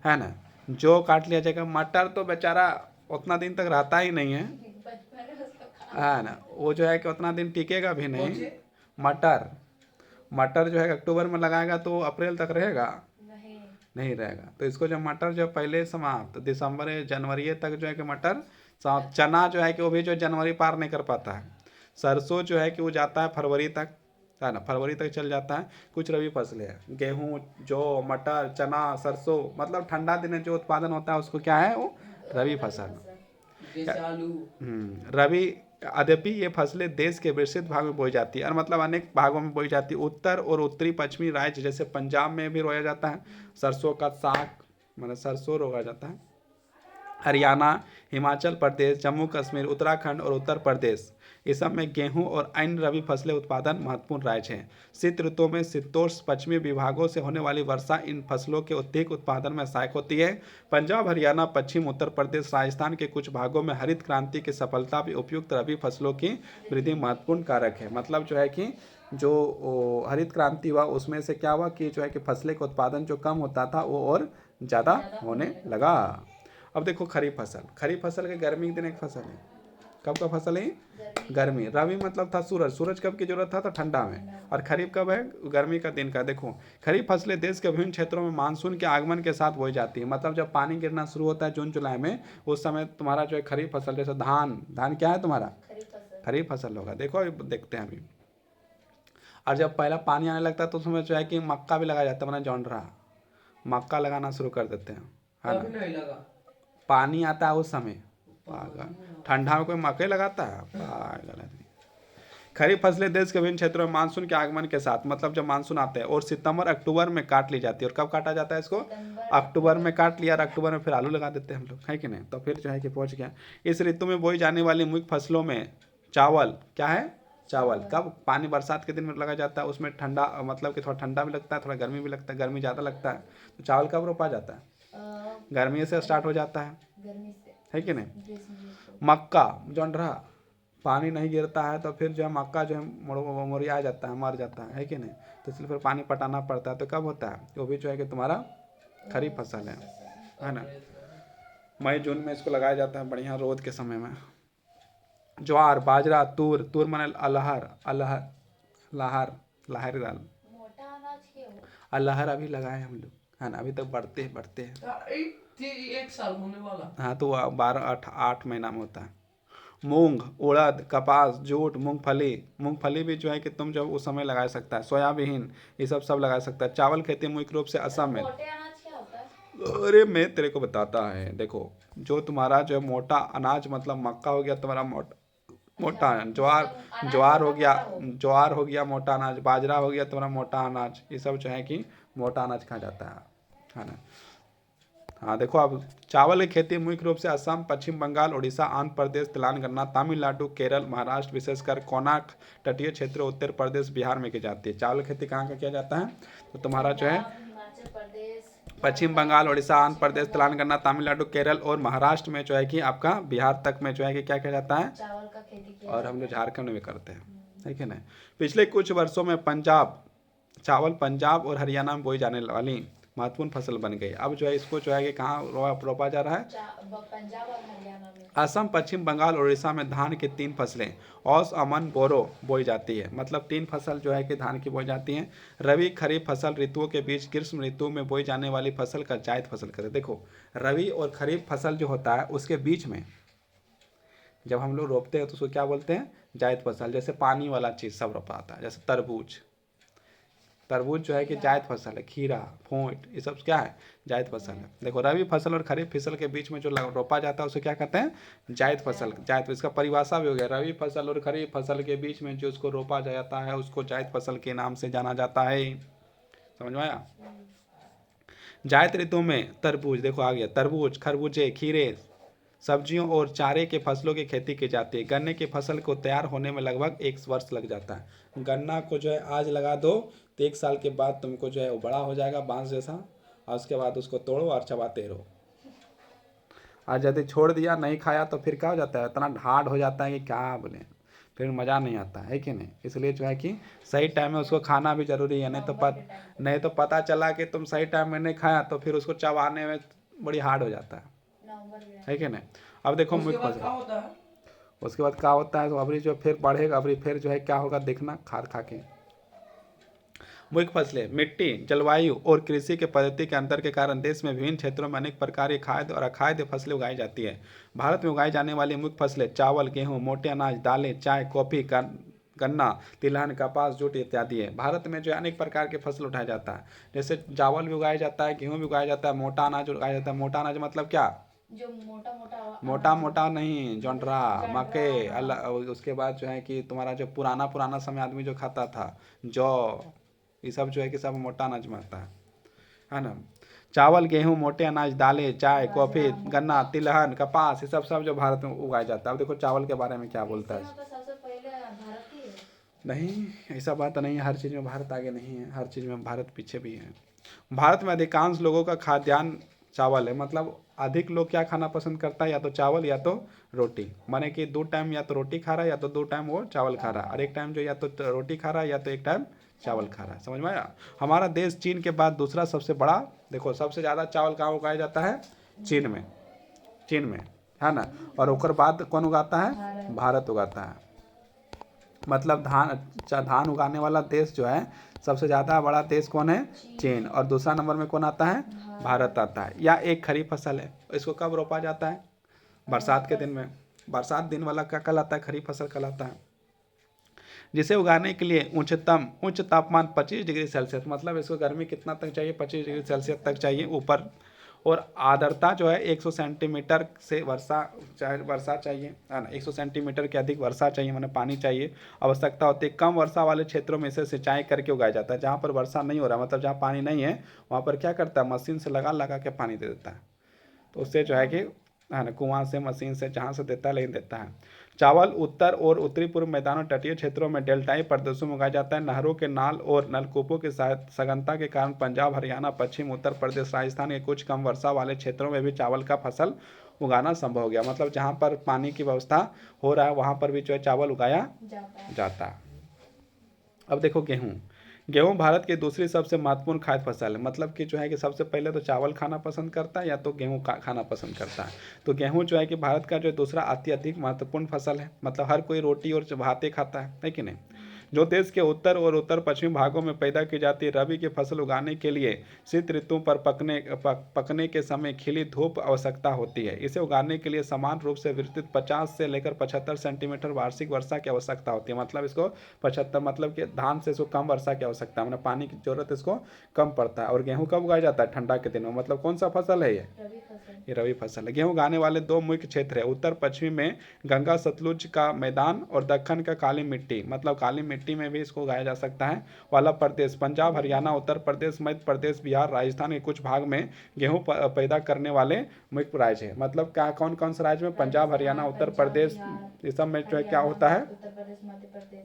है ना, जो काट लिया जाएगा। मटर तो बेचारा उतना दिन तक रहता ही नहीं है ना, वो जो है कि उतना दिन टिकेगा भी नहीं। मटर जो है अक्टूबर में लगाएगा तो अप्रैल तक रहेगा नहीं रहेगा। तो इसको जो मटर जो पहले समाप्त दिसंबर जनवरी तक जो है कि मटर समाप्त। चना जो है कि वो भी जो जनवरी पार नहीं कर पाता है। सरसों जो है कि वो जाता है फरवरी तक, है ना, फरवरी तक चल जाता है। कुछ रबी फसलें हैं, गेहूँ, जौ, मटर, चना, सरसों, मतलब ठंडा दिन में जो उत्पादन होता है उसको क्या है, वो रबी फसल। रबी यद्यपि ये फसलें देश के विस्तृत भाग में बोई जाती है, और मतलब अनेक भागों में बोई जाती है। उत्तर और उत्तरी पश्चिमी राज्य जैसे पंजाब में भी बोया जाता है सरसों का साग, मतलब सरसों बोया जाता है। हरियाणा, हिमाचल प्रदेश, जम्मू कश्मीर, उत्तराखंड और उत्तर प्रदेश, इस सब में गेहूं और अन्य रबी फसलें उत्पादन महत्वपूर्ण राज्य हैं। शीत ऋतु में शीतोष्ण पश्चिमी विभागों से होने वाली वर्षा इन फसलों के अधिक उत्पादन में सहायक होती है। पंजाब, हरियाणा, पश्चिम उत्तर प्रदेश, राजस्थान के कुछ भागों में हरित क्रांति की सफलता भी उपयुक्त रबी फसलों की वृद्धि महत्वपूर्ण कारक है। मतलब जो है कि जो हरित क्रांति हुआ उसमें से क्या हुआ कि जो है कि फसलें का उत्पादन जो कम होता था वो और ज़्यादा होने लगा। अब देखो खरीफ फसल के गर्मी के दिन एक फसल है। कब का फसल है, गर्मी। रबी मतलब था सूरज कब की जरूरत था, तो ठंडा में। और खरीफ कब है, गर्मी का दिन का। देखो खरीफ फसलें देश के विभिन्न क्षेत्रों में मानसून के आगमन के साथ बोई जाती है। मतलब जब पानी गिरना शुरू होता है जून जुलाई में, उस समय तुम्हारा जो है खरीफ फसल, जैसे धान क्या है तुम्हारा, खरीफ फसल होगा। देखो देखते हैं अभी। और जब पहला पानी आने लगता है तो उसमें जो है कि मक्का भी लगाया जाता है, मैंने जौनरा मक्का लगाना शुरू कर देते हैं, है ना। पानी आता है उस समय, पागल, ठंडा में कोई मकई लगाता है, पागल आदमी। खरीफ फसलें देश के विभिन्न क्षेत्रों में मानसून के आगमन के साथ, मतलब जब मानसून आता है, और सितंबर अक्टूबर में काट ली जाती है। और कब काटा जाता है इसको, अक्टूबर में काट लिया, और अक्टूबर में फिर आलू लगा देते हैं हम लोग, है कि नहीं। तो फिर जो है कि पहुंच गया। इस ऋतु में बोई जाने वाली मुख्य फसलों में चावल, क्या है, चावल। कब, पानी बरसात के दिन में लगा जाता है, उसमें ठंडा, मतलब कि थोड़ा ठंडा भी लगता है, थोड़ा गर्मी भी लगता है, गर्मी ज़्यादा लगता है। तो चावल कब रोपा जाता है, गर्मी से स्टार्ट हो जाता है कि नहीं। मक्का जौनरा, पानी नहीं गिरता है तो फिर जो है मक्का जो है मुरझा जाता है, मर जाता है कि नहीं। तो इसलिए फिर पानी पटाना पड़ता है। तो कब होता है, वो भी जो है कि तुम्हारा खरीफ फसल है ना। मई जून में इसको लगाया जाता है, बढ़िया रोद के समय में। ज्वार, बाजरा, तूर माने लाहरी दाल, अल्लाहर अभी लगाए हम लोग, है ना। अभी तक बढ़ते हैं। एक साल होने वाला। हाँ, तो 12-8 महीना में होता है। मूंग, उड़द, कपास, जूट, मूंगफली भी जो है कि तुम जब उस समय लगा सकता है। सोयाबीन, ये सब लगा सकता है। चावल खेती मुख्य रूप से असम में। अरे मैं तेरे को बताता है, देखो जो तुम्हारा जो मोटा अनाज, मतलब मक्का हो गया तुम्हारा मोटा अनाज, ज्वार हो गया मोटा अनाज, बाजरा हो गया तुम्हारा मोटा अनाज, ये सब जो है कि मोटा अनाज कहा जाता है ना। हाँ देखो, अब चावल की खेती मुख्य रूप से असम, पश्चिम बंगाल, उड़ीसा, आंध्र प्रदेश, तेलंगाना, तमिलनाडु, केरल, महाराष्ट्र, विशेषकर कोणार्क तटीय क्षेत्र, उत्तर प्रदेश, बिहार में की जाती है। चावल खेती कहाँ का किया जाता है, तो तुम्हारा जो है पश्चिम बंगाल, उड़ीसा, आंध्र प्रदेश, तेलंगाना, तमिलनाडु, केरल और महाराष्ट्र में जो है कि आपका बिहार तक में जो है कि क्या किया जाता है, चावल का खेती किया और हम लोग झारखंड में करते हैं, ठीक है ना। पिछले कुछ वर्षों में चावल पंजाब और हरियाणा में बोई जाने वाली महत्वपूर्ण फसल बन गई। अब जो है इसको जो है कि कहाँ रोपा जा रहा है? पंजाब और हरियाणा में। असम, पश्चिम बंगाल और उड़ीसा में धान की 3 फसलें औस, अमन, बोरो बोई जाती है। मतलब 3 फसल जो है कि धान की बोई जाती हैं। रबी खरीफ फसल ऋतुओं के बीच ग्रीष्म ऋतु में बोई जाने वाली फसल का जायद फसल कहते हैं। देखो रबी और खरीफ फसल जो होता है उसके बीच में जब हम लोग रोपते हैं तो उसको क्या बोलते हैं? जायद फसल। जैसे पानी वाला चीज़ सब रोपा आता है, जैसे तरबूज। तरबूज जो है कि जायद फसल है। खीरा, फोट, ये सब क्या है? जायद फसल है। देखो रबी फसल और खरीफ फसल के बीच में जो रोपा जाता है उसे क्या कहते हैं? जायद फसल। जायद, इसका परिभाषा भी हो गया। रबी फसल और खरीफ फसल के बीच में जो उसको रोपा जाता है उसको जायद फसल के नाम से जाना जाता है। समझ में आया? जायद ऋतु में तरबूज, देखो आ गया, तरबूज, खरबूजे, खीरे, सब्जियों और चारे के फसलों की खेती की जाती है। गन्ने की फसल को तैयार होने में लगभग 1 वर्ष लग जाता है। गन्ना को जो है आज लगा दो तो 1 साल के बाद तुमको जो है वो बड़ा हो जाएगा बांस जैसा, और उसके बाद उसको तोड़ो और चबाते रहो। आज यदि छोड़ दिया, नहीं खाया तो फिर क्या हो जाता है? इतना हार्ड हो जाता है कि क्या बोले, फिर मज़ा नहीं आता है कि नहीं? इसलिए जो है कि सही टाइम में उसको खाना भी ज़रूरी है। नहीं तो पता चला कि तुम सही टाइम में नहीं खाया तो फिर उसको चबाने में बड़ी हार्ड हो जाता है कि नहीं? अब देखो उसके मुख्य बाद फसल, क्या होता है? उसके बाद क्या होता है तो अभी जो फिर बढ़ेगा, अभी फिर जो है क्या होगा देखना, खाद खा के। मुख्य फसलें मिट्टी, जलवायु और कृषि के पद्धति के अंतर के कारण देश में विभिन्न क्षेत्रों में अनेक प्रकार की खाद्य और अखाद्य फसलें उगाई जाती है। भारत में उगाई जाने वाली मुख्य फसलें चावल, गेहूं, मोटे अनाज, दालें, चाय, कॉफी, गन्ना, तिलहन, कपास, जूट इत्यादि है। भारत में जो है अनेक प्रकार के फसल उठाया जाता है। जैसे चावल भी उगाया जाता है, गेहूं भी उगाया जाता है, मोटा अनाज उगाया जाता है। मोटा अनाज मतलब क्या? जो मोटा मोटा मोटा मोटा नहीं, जोंड्रा, मक्के, हाँ। उसके बाद जो है कि तुम्हारा जो पुराना समय आदमी जो खाता था, जौ, ये सब जो है कि सब मोटा अनाज में आता है ना? चावल, गेहूं, मोटे अनाज, दालें, चाय, कॉफी, गन्ना, तिलहन, कपास, ये सब जो भारत में उगाया जाता है। अब देखो चावल के बारे में क्या बोलता है। इसमें तो सबसे पहले भारत ही है। नहीं, ऐसा बात नहीं है। हर चीज़ में भारत आगे नहीं है, हर चीज़ में भारत पीछे भी है। भारत में अधिकांश लोगों का खाद्यान्न चावल है। मतलब अधिक लोग क्या खाना पसंद करता है? या तो चावल या तो रोटी। माने कि 2 टाइम या तो रोटी खा रहा है या तो 2 टाइम वो चावल खा रहा है, और एक टाइम जो या तो रोटी खा रहा है या तो एक टाइम चावल खा रहा है। समझ में आया? हमारा देश चीन के बाद दूसरा सबसे बड़ा, देखो सबसे ज़्यादा चावल कहाँ उगाया जाता है? चीन में। चीन में, है ना? और उसके बाद कौन उगाता है? भारत उगाता है। मतलब धान उगाने वाला देश जो है सबसे ज़्यादा बड़ा देश कौन है? चीन। और दूसरा नंबर में कौन आता है? भारत आता है। या एक खरीफ फसल है। इसको कब रोपा जाता है? बरसात के दिन में। बरसात दिन वाला क्या कहलाता है? खरीफ फसल कहलाता है। जिसे उगाने के लिए उच्च तापमान 25 डिग्री सेल्सियस, मतलब इसको गर्मी कितना तक चाहिए? 25 डिग्री सेल्सियस तक चाहिए ऊपर। और आर्द्रता जो है 100 सेंटीमीटर से वर्षा चाहिए, है ना? 100 सेंटीमीटर के अधिक वर्षा चाहिए, माने पानी चाहिए, आवश्यकता होती है। कम वर्षा वाले क्षेत्रों में इसे सिंचाई करके उगाया जाता है। जहाँ पर वर्षा नहीं हो रहा, मतलब जहाँ पानी नहीं है, वहाँ पर क्या करता है? मशीन से लगा के पानी दे देता है। तो उससे जो है कि, है ना, कुआं से, मशीन से, जहाँ से देता है लेकिन देता है। चावल उत्तर और उत्तरी पूर्व मैदानों, तटीय क्षेत्रों में, डेल्टाई प्रदेशों में उगाया जाता है। नहरों के नाल और नलकूपों की सघनता के कारण पंजाब, हरियाणा, पश्चिम उत्तर प्रदेश, राजस्थान के कुछ कम वर्षा वाले क्षेत्रों में भी चावल का फसल उगाना संभव हो गया। मतलब जहाँ पर पानी की व्यवस्था हो रहा है वहाँ पर भी जो है चावल उगाया जाता है। अब देखो गेहूं भारत की दूसरी सबसे महत्वपूर्ण खाद्य फसल है। मतलब कि जो है कि सबसे पहले तो चावल खाना पसंद करता है या तो गेहूं खाना पसंद करता है। तो गेहूं जो है कि भारत का जो दूसरा अत्यधिक महत्वपूर्ण फसल है। मतलब हर कोई रोटी और भाते खाता है कि नहीं? जो देश के उत्तर और उत्तर पश्चिम भागों में पैदा की जाती है। रबी की फसल उगाने के लिए शीत ऋतु पर पकने के समय खिली धूप आवश्यकता होती है। इसे उगाने के लिए समान रूप से विस्तृत 50 से लेकर 75 सेंटीमीटर वार्षिक वर्षा की आवश्यकता होती है। मतलब इसको 75, मतलब कि धान से इसको कम वर्षा की आवश्यकता है, मतलब पानी की जरूरत इसको कम पड़ता है। और गेहूं कब उगाया जाता है? ठंडा के दिन में। मतलब कौन सा फसल है ये? रबी फसल है। गेहूं उगाने वाले 2 मुख्य क्षेत्र है। उत्तर पश्चिम में गंगा सतलुज का मैदान और दक्षिण का काली मिट्टी, मतलब काली मिट्टी में भी इसको उगाया जा सकता है, वाला प्रदेश। पंजाब, हरियाणा, उत्तर प्रदेश, मध्य प्रदेश, बिहार, राजस्थान के कुछ भाग में गेहूं पैदा करने वाले मुख्य राज्य है। मतलब क्या कौन कौन से राज्य में? पंजाब, हरियाणा, उत्तर प्रदेश, इस सब में जो है क्या होता है? उत्तर प्रदेश, मध्य प्रदेश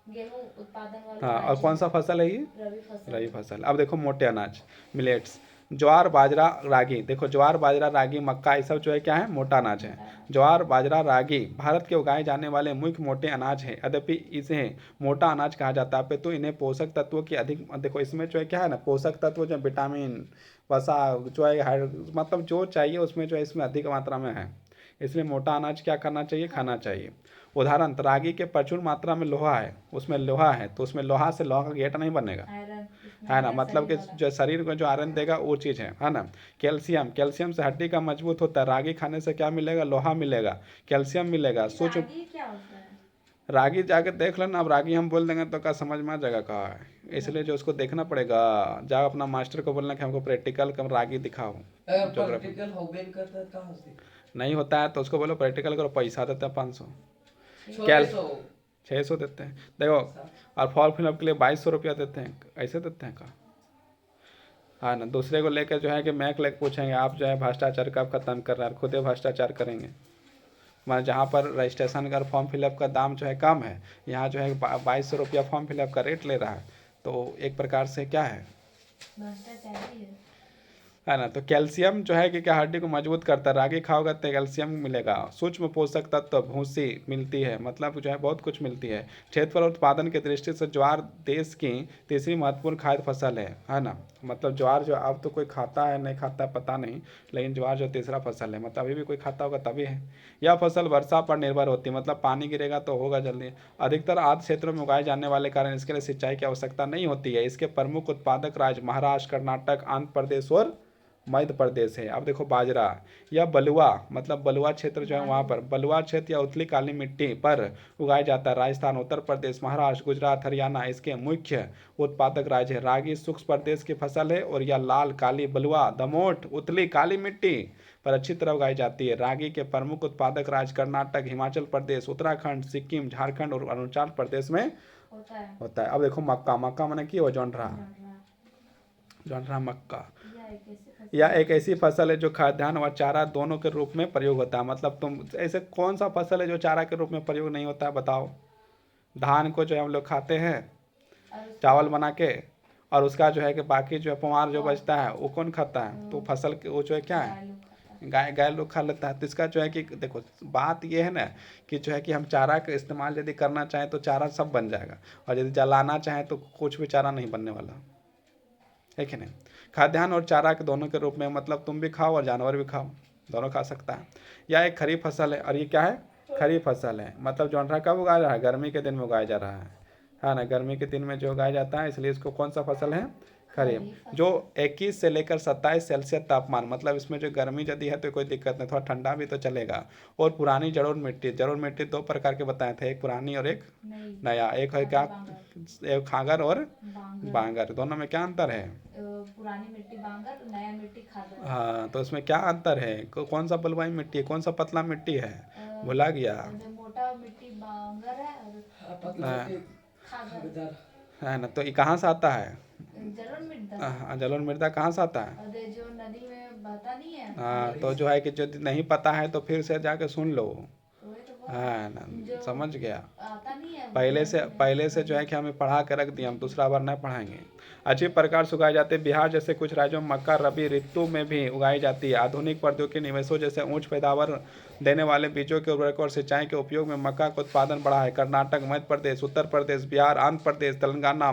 गेहूं उत्पादन वाले हाँ। और कौन सा फसल है ये? रबी फसल। फसल। अब देखो मोटे अनाज, मिलेट्स, ज्वार, बाजरा, रागी। देखो ज्वार, बाजरा, रागी, मक्का, ये सब जो है क्या है? मोटा अनाज है। ज्वार, बाजरा, रागी भारत के उगाए जाने वाले मुख्य मोटे अनाज हैं। यद्यपि इसे मोटा अनाज कहा जाता है तो इन्हें पोषक तत्वों की अधिक, देखो इसमें जो है क्या है ना, पोषक तत्व जो विटामिन, वसा जो है मतलब जो चाहिए उसमें जो है इसमें अधिक मात्रा में है, इसलिए मोटा अनाज क्या करना चाहिए, खाना चाहिए। उदाहरण, रागी के प्रचुर मात्रा में लोहा है, उसमें लोहा है तो उसमें लोहा से लोहा का गेट नहीं बनेगा, आयरन इसमें है ना, आयरन मतलब कि शरीर वाला। जो शरीर को जो आयरन देगा वो चीज़ है ना। कैल्शियम, कैल्शियम से हड्डी का मजबूत होता है, रागी खाने से क्या मिलेगा, लोहा मिलेगा, कैल्शियम मिलेगा। सोचो रागी क्या होता है? रागी जाके देख लेना, अब रागी हम बोल देंगे तो क्या समझ में आ जाएगा कहाँ है, इसलिए जो उसको देखना पड़ेगा, जाओ अपना मास्टर को बोलना कि हमको प्रैक्टिकल कम रागी दिखाओ, ज्योग्राफी प्रैक्टिकल हो गए करता है कहाँ से? नहीं होता है तो उसको बोलो प्रैक्टिकल करो, पैसा देते हैं 500, 1600 600 देते हैं देखो, और फॉर्म फिलअप के लिए 2200 रुपया देते हैं, ऐसे देते हैं का, हाँ ना। दूसरे को लेकर जो है कि मैक लेकर पूछेंगे आप जो है भ्रष्टाचार कब खत्म कर रहे हैं, खुद ही भ्रष्टाचार करेंगे। मतलब जहाँ पर रजिस्ट्रेशन का फॉर्म फिलअप का दाम जो है कम है, यहाँ जो है 2200 रुपया फॉर्म फिलअप का रेट ले रहा है, तो एक प्रकार से क्या है भ्रष्टाचारी है ना। तो कैल्शियम जो है कि क्या हड्डी को मजबूत करता है, रागी खाओगे तो कैल्शियम मिलेगा। सूक्ष्म पोषक तत्व भूसी मिलती है, मतलब जो है बहुत कुछ मिलती है। क्षेत्रफल और उत्पादन की दृष्टि से ज्वार देश की तीसरी महत्वपूर्ण खाद्य फसल है ना। मतलब ज्वार जो अब तो कोई खाता है नहीं खाता पता नहीं, लेकिन ज्वार जो तीसरा फसल है, मतलब अभी भी कोई खाता होगा तभी है। यह फसल वर्षा पर निर्भर होती है, मतलब पानी गिरेगा तो होगा जल्दी। अधिकतर आर्द्र क्षेत्रों में उगाए जाने वाले कारण इसके लिए सिंचाई की आवश्यकता नहीं होती है। इसके प्रमुख उत्पादक राज्य महाराष्ट्र, कर्नाटक, आंध्र प्रदेश और मध्य प्रदेश है। अब देखो बाजरा या बलुआ, मतलब बलुआ क्षेत्र जो है वहाँ पर बलुआ क्षेत्र या उथली काली मिट्टी पर उगाया जाता है। राजस्थान, उत्तर प्रदेश, महाराष्ट्र, गुजरात, हरियाणा इसके मुख्य उत्पादक राज्य है। रागी शुष्क प्रदेश की फसल है और यह लाल, काली, बलुआ, दमोट, उथली काली मिट्टी पर अच्छी तरह उगाई जाती है। रागी के प्रमुख उत्पादक राज्य कर्नाटक, हिमाचल प्रदेश, उत्तराखंड, सिक्किम, झारखंड और अरुणाचल प्रदेश में होता है। अब देखो मक्का, मक्का मैंने की हो जौनरा मक्का या एक ऐसी फसल है जो खाद्यान्न व चारा दोनों के रूप में प्रयोग होता है। मतलब तुम ऐसे कौन सा फसल है जो चारा के रूप में प्रयोग नहीं होता है बताओ। धान को जो है हम लोग खाते हैं चावल बना के, और उसका जो है कि बाकी जो है पुआर जो बचता है वो कौन खाता है, तो फसल वो जो है क्या है गाय लोग खा लेता है। तो इसका जो है कि देखो बात ये है ना कि जो है कि हम चारा का इस्तेमाल यदि करना चाहें तो चारा सब बन जाएगा, और यदि जलाना चाहें तो कुछ भी चारा नहीं बनने वाला है कि नहीं। खाद्यान्न और चारा के दोनों के रूप में, मतलब तुम भी खाओ और जानवर भी खाओ, दोनों खा सकता है। यह एक खरीफ फसल है, और ये क्या है खरीफ फसल है। मतलब जोनरा कब उगाया जा रहा है, गर्मी के दिन में उगाया जा रहा है ना। गर्मी के दिन में जो उगाया जाता है, इसलिए इसको कौन सा फसल है खरीफ। जो 21 से लेकर 27 सेल्सियस तापमान, मतलब इसमें जो गर्मी यदि है तो कोई दिक्कत नहीं, थोड़ा ठंडा भी तो चलेगा। और पुरानी जलोढ़ मिट्टी, जलोढ़ मिट्टी दो प्रकार के बताए थे, एक पुरानी और एक नया। एक है क्या, एक खागर और बांगर, दोनों में क्या अंतर है। पुरानी मिट्टी बांगर, नया मिट्टी खादर। हाँ तो उसमें क्या अंतर है, कौन सा बलुआई मिट्टी है, कौन सा पतला मिट्टी है, भुला गया। जो मोटा मिट्टी बांगर है और पतला खादर है ना। तो ये कहाँ से आता है, जलोढ़ मिट्टी। हाँ जलोढ़ मृदा कहाँ से आता है। और जो नदी में बहता नहीं है। हाँ तो जो है कि जो नहीं पता है तो फिर से जाके सुन लो, वही तो है ना, जो समझ गया। आता नहीं है पहले से जो है कि हमें पढ़ा के रख दिया, हम दूसरा बार नहीं पढ़ाएंगे। अच्छी प्रकार से उगाए जाते हैं। बिहार जैसे कुछ राज्यों में मक्का रबी ऋतु में भी उगाई जाती है। आधुनिक प्रौद्योगिकी निवेशों जैसे उच्च पैदावार देने वाले बीजों के उर्वरक और सिंचाई के उपयोग में मक्का का उत्पादन बढ़ा है। कर्नाटक, मध्य प्रदेश, उत्तर प्रदेश, बिहार, आंध्र प्रदेश, तेलंगाना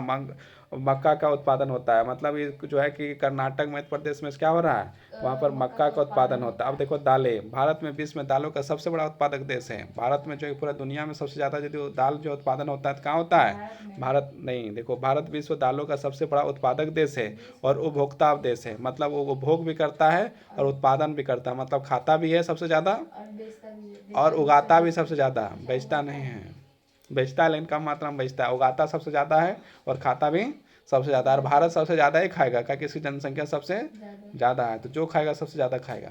मक्का का उत्पादन होता है। मतलब ये जो है कि कर्नाटक, मध्य प्रदेश में क्या हो रहा है, वहाँ पर मक्का का उत्पादन होता है। अब देखो दालें, भारत में विश्व में दालों का सबसे बड़ा उत्पादक देश है। भारत में जो पूरा दुनिया में सबसे ज़्यादा यदि दाल जो उत्पादन होता है तो कहाँ होता है, भारत नहीं। देखो भारत विश्व दालों का सबसे बड़ा उत्पादक देश है और उपभोक्ता देश है। मतलब वो उपभोग भी करता है और उत्पादन भी करता है, मतलब खाता भी है सबसे ज़्यादा और उगाता भी सबसे ज़्यादा, बेचता नहीं है, बेचता है लेकिन कम मात्रा में बेचता है। उगाता सबसे ज़्यादा है और खाता भी सबसे ज़्यादा। और भारत सबसे ज़्यादा ही खाएगा क्योंकि इसकी जनसंख्या सबसे ज़्यादा है, तो जो खाएगा सबसे ज़्यादा खाएगा।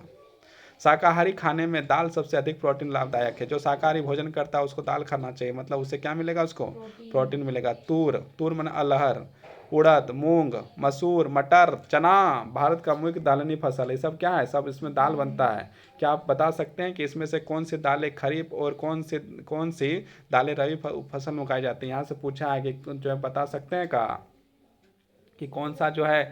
शाकाहारी खाने में दाल सबसे अधिक प्रोटीन लाभदायक है। जो शाकाहारी भोजन करता है उसको दाल खाना चाहिए, मतलब उससे क्या मिलेगा, उसको प्रोटीन मिलेगा। तूर माने अरहर, उड़द, मूंग, मसूर, मटर, चना भारत का मुख्य दालनी फसल है। ये सब क्या है, सब इसमें दाल बनता है। क्या आप बता सकते हैं कि इसमें से कौन सी दालें खरीफ और कौन सी दालें रबी फसल में उगाई जाती हैं। यहाँ से पूछा है कि जो है बता सकते हैं का कि कौन सा जो है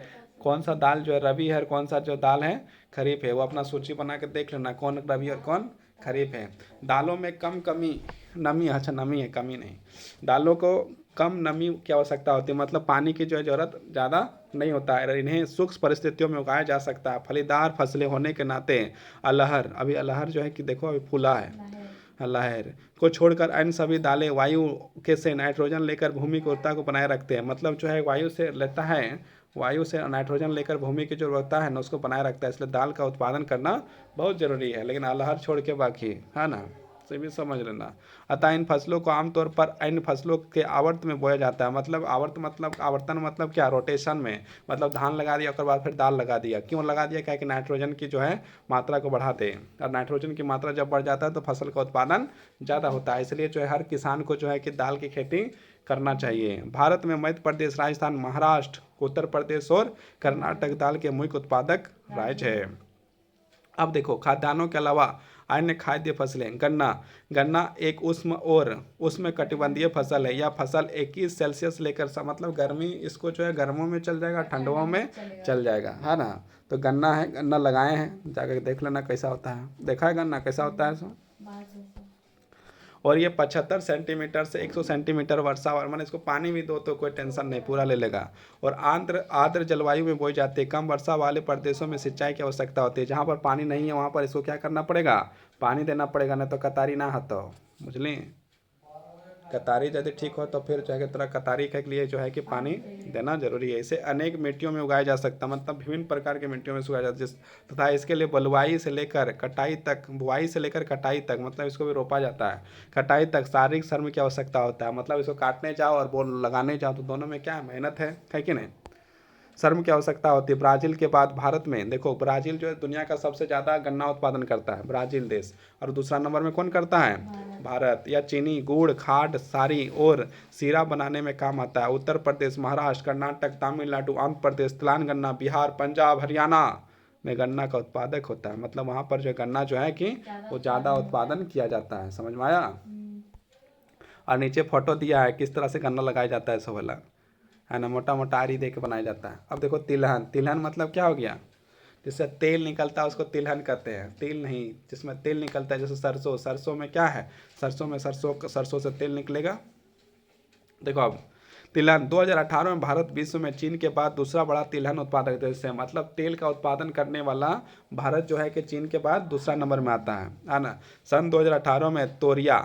कौन सा दाल जो है रबी है और कौन सा जो दाल है खरीफ है। वो अपना सूची बना के देख लेना कौन रबी और कौन खरीफ है। दालों में कम कमी नमी, अच्छा नमी है, कमी नहीं। दालों को कम नमी की आवश्यकता होती है, मतलब पानी की जो है ज़रूरत ज़्यादा नहीं होता है। इन्हें शुष्क परिस्थितियों में उगाया जा सकता है। फलीदार फसलें होने के नाते अरहर, अभी अरहर जो है कि देखो अभी फूला है, लहर को छोड़कर अन्य सभी दालें वायु के से नाइट्रोजन लेकर भूमि की उर्वरता को बनाए रखते हैं। मतलब जो है वायु से लेता है, वायु से नाइट्रोजन लेकर भूमि की जो उर्वरता है ना उसको बनाए रखता है, इसलिए दाल का उत्पादन करना बहुत ज़रूरी है। लेकिन अरहर छोड़ के बाकी है ना, से भी समझ लेना। अतः इन फसलों को आमतौर पर अन्य फसलों के आवर्त में बोया जाता है। मतलब आवर्त मतलब आवर्तन मतलब क्या, रोटेशन में, मतलब धान लगा दिया उसके बाद फिर दाल लगा दिया। क्यों लगा दिया, क्या कि नाइट्रोजन की जो है मात्रा को बढ़ा दे, और नाइट्रोजन की मात्रा जब बढ़ जाता है तो फसल का उत्पादन ज़्यादा होता है। इसलिए जो है हर किसान को जो है कि दाल की खेती करना चाहिए। भारत में मध्य प्रदेश, राजस्थान, महाराष्ट्र, उत्तर प्रदेश और कर्नाटक दाल के मुख्य उत्पादक राज्य है। अब देखो खाद्यान्नों के अलावा अन्य खाद्य फसलें। गन्ना, गन्ना एक उष्ण कटिबंधीय फसल है। यह फसल 21 सेल्सियस लेकर मतलब गर्मी, इसको जो है गर्मियों में चल जाएगा, ठंडों में चल जाएगा, है ना। तो गन्ना है, गन्ना लगाए हैं, जाकर देख लेना कैसा होता है। देखा है गन्ना कैसा होता है सो। और ये 75 सेंटीमीटर से 100 सेंटीमीटर वर्षा, और मैंने इसको पानी भी दो तो कोई टेंशन नहीं, पूरा ले लेगा। और आर्द्र जलवायु में बोई जाती है। कम वर्षा वाले प्रदेशों में सिंचाई की आवश्यकता होती है। जहाँ पर पानी नहीं है वहाँ पर इसको क्या करना पड़ेगा, पानी देना पड़ेगा, नहीं तो कतारी ना हतो, बुझली। कतारी यदि ठीक हो तो फिर जो है तरह कतारी के लिए जो है कि पानी देना जरूरी है। इसे अनेक मिट्टियों में उगाया जा सकता है, मतलब विभिन्न प्रकार की मिट्टियों में उगाया जाता है। तथा इसके लिए बुवाई से लेकर कटाई तक, मतलब इसको भी रोपा जाता है, कटाई तक शारीरिक श्रम की आवश्यकता होता है। मतलब इसको काटने जाओ और बोल लगाने जाओ तो दोनों में क्या है, मेहनत है कि नहीं, श्रम की आवश्यकता होती है। ब्राजील के बाद भारत में देखो, ब्राजील जो है दुनिया का सबसे ज़्यादा गन्ना उत्पादन करता है, ब्राजील देश। और दूसरा नंबर में कौन करता है, भारत। या चीनी, गुड़, खांड, सारी और सीरा बनाने में काम आता है। उत्तर प्रदेश, महाराष्ट्र, कर्नाटक, तमिलनाडु, आंध्र प्रदेश, तेलंगाना, बिहार, पंजाब, हरियाणा में गन्ना का उत्पादक होता है। मतलब वहाँ पर जो गन्ना जो है कि वो ज़्यादा उत्पादन किया जाता है। समझ में आया। और नीचे फोटो दिया है किस तरह से गन्ना लगाया जाता है, सब वाला है ना, मोटा मोटा आरी दे के बनाया जाता है। अब देखो तिलहन, तिलहन मतलब क्या हो गया, जिससे तेल निकलता है उसको तिलहन कहते हैं। तेल नहीं, जिसमें तेल निकलता है, जैसे सरसों, सरसों में क्या है, सरसों में सरसों से तेल निकलेगा। देखो अब तिलहन 2018 में भारत विश्व में चीन के बाद दूसरा बड़ा तिलहन उत्पादक देश है। मतलब तेल का उत्पादन करने वाला भारत जो है कि चीन के बाद दूसरा नंबर में आता है ना। सन 2018 में तोरिया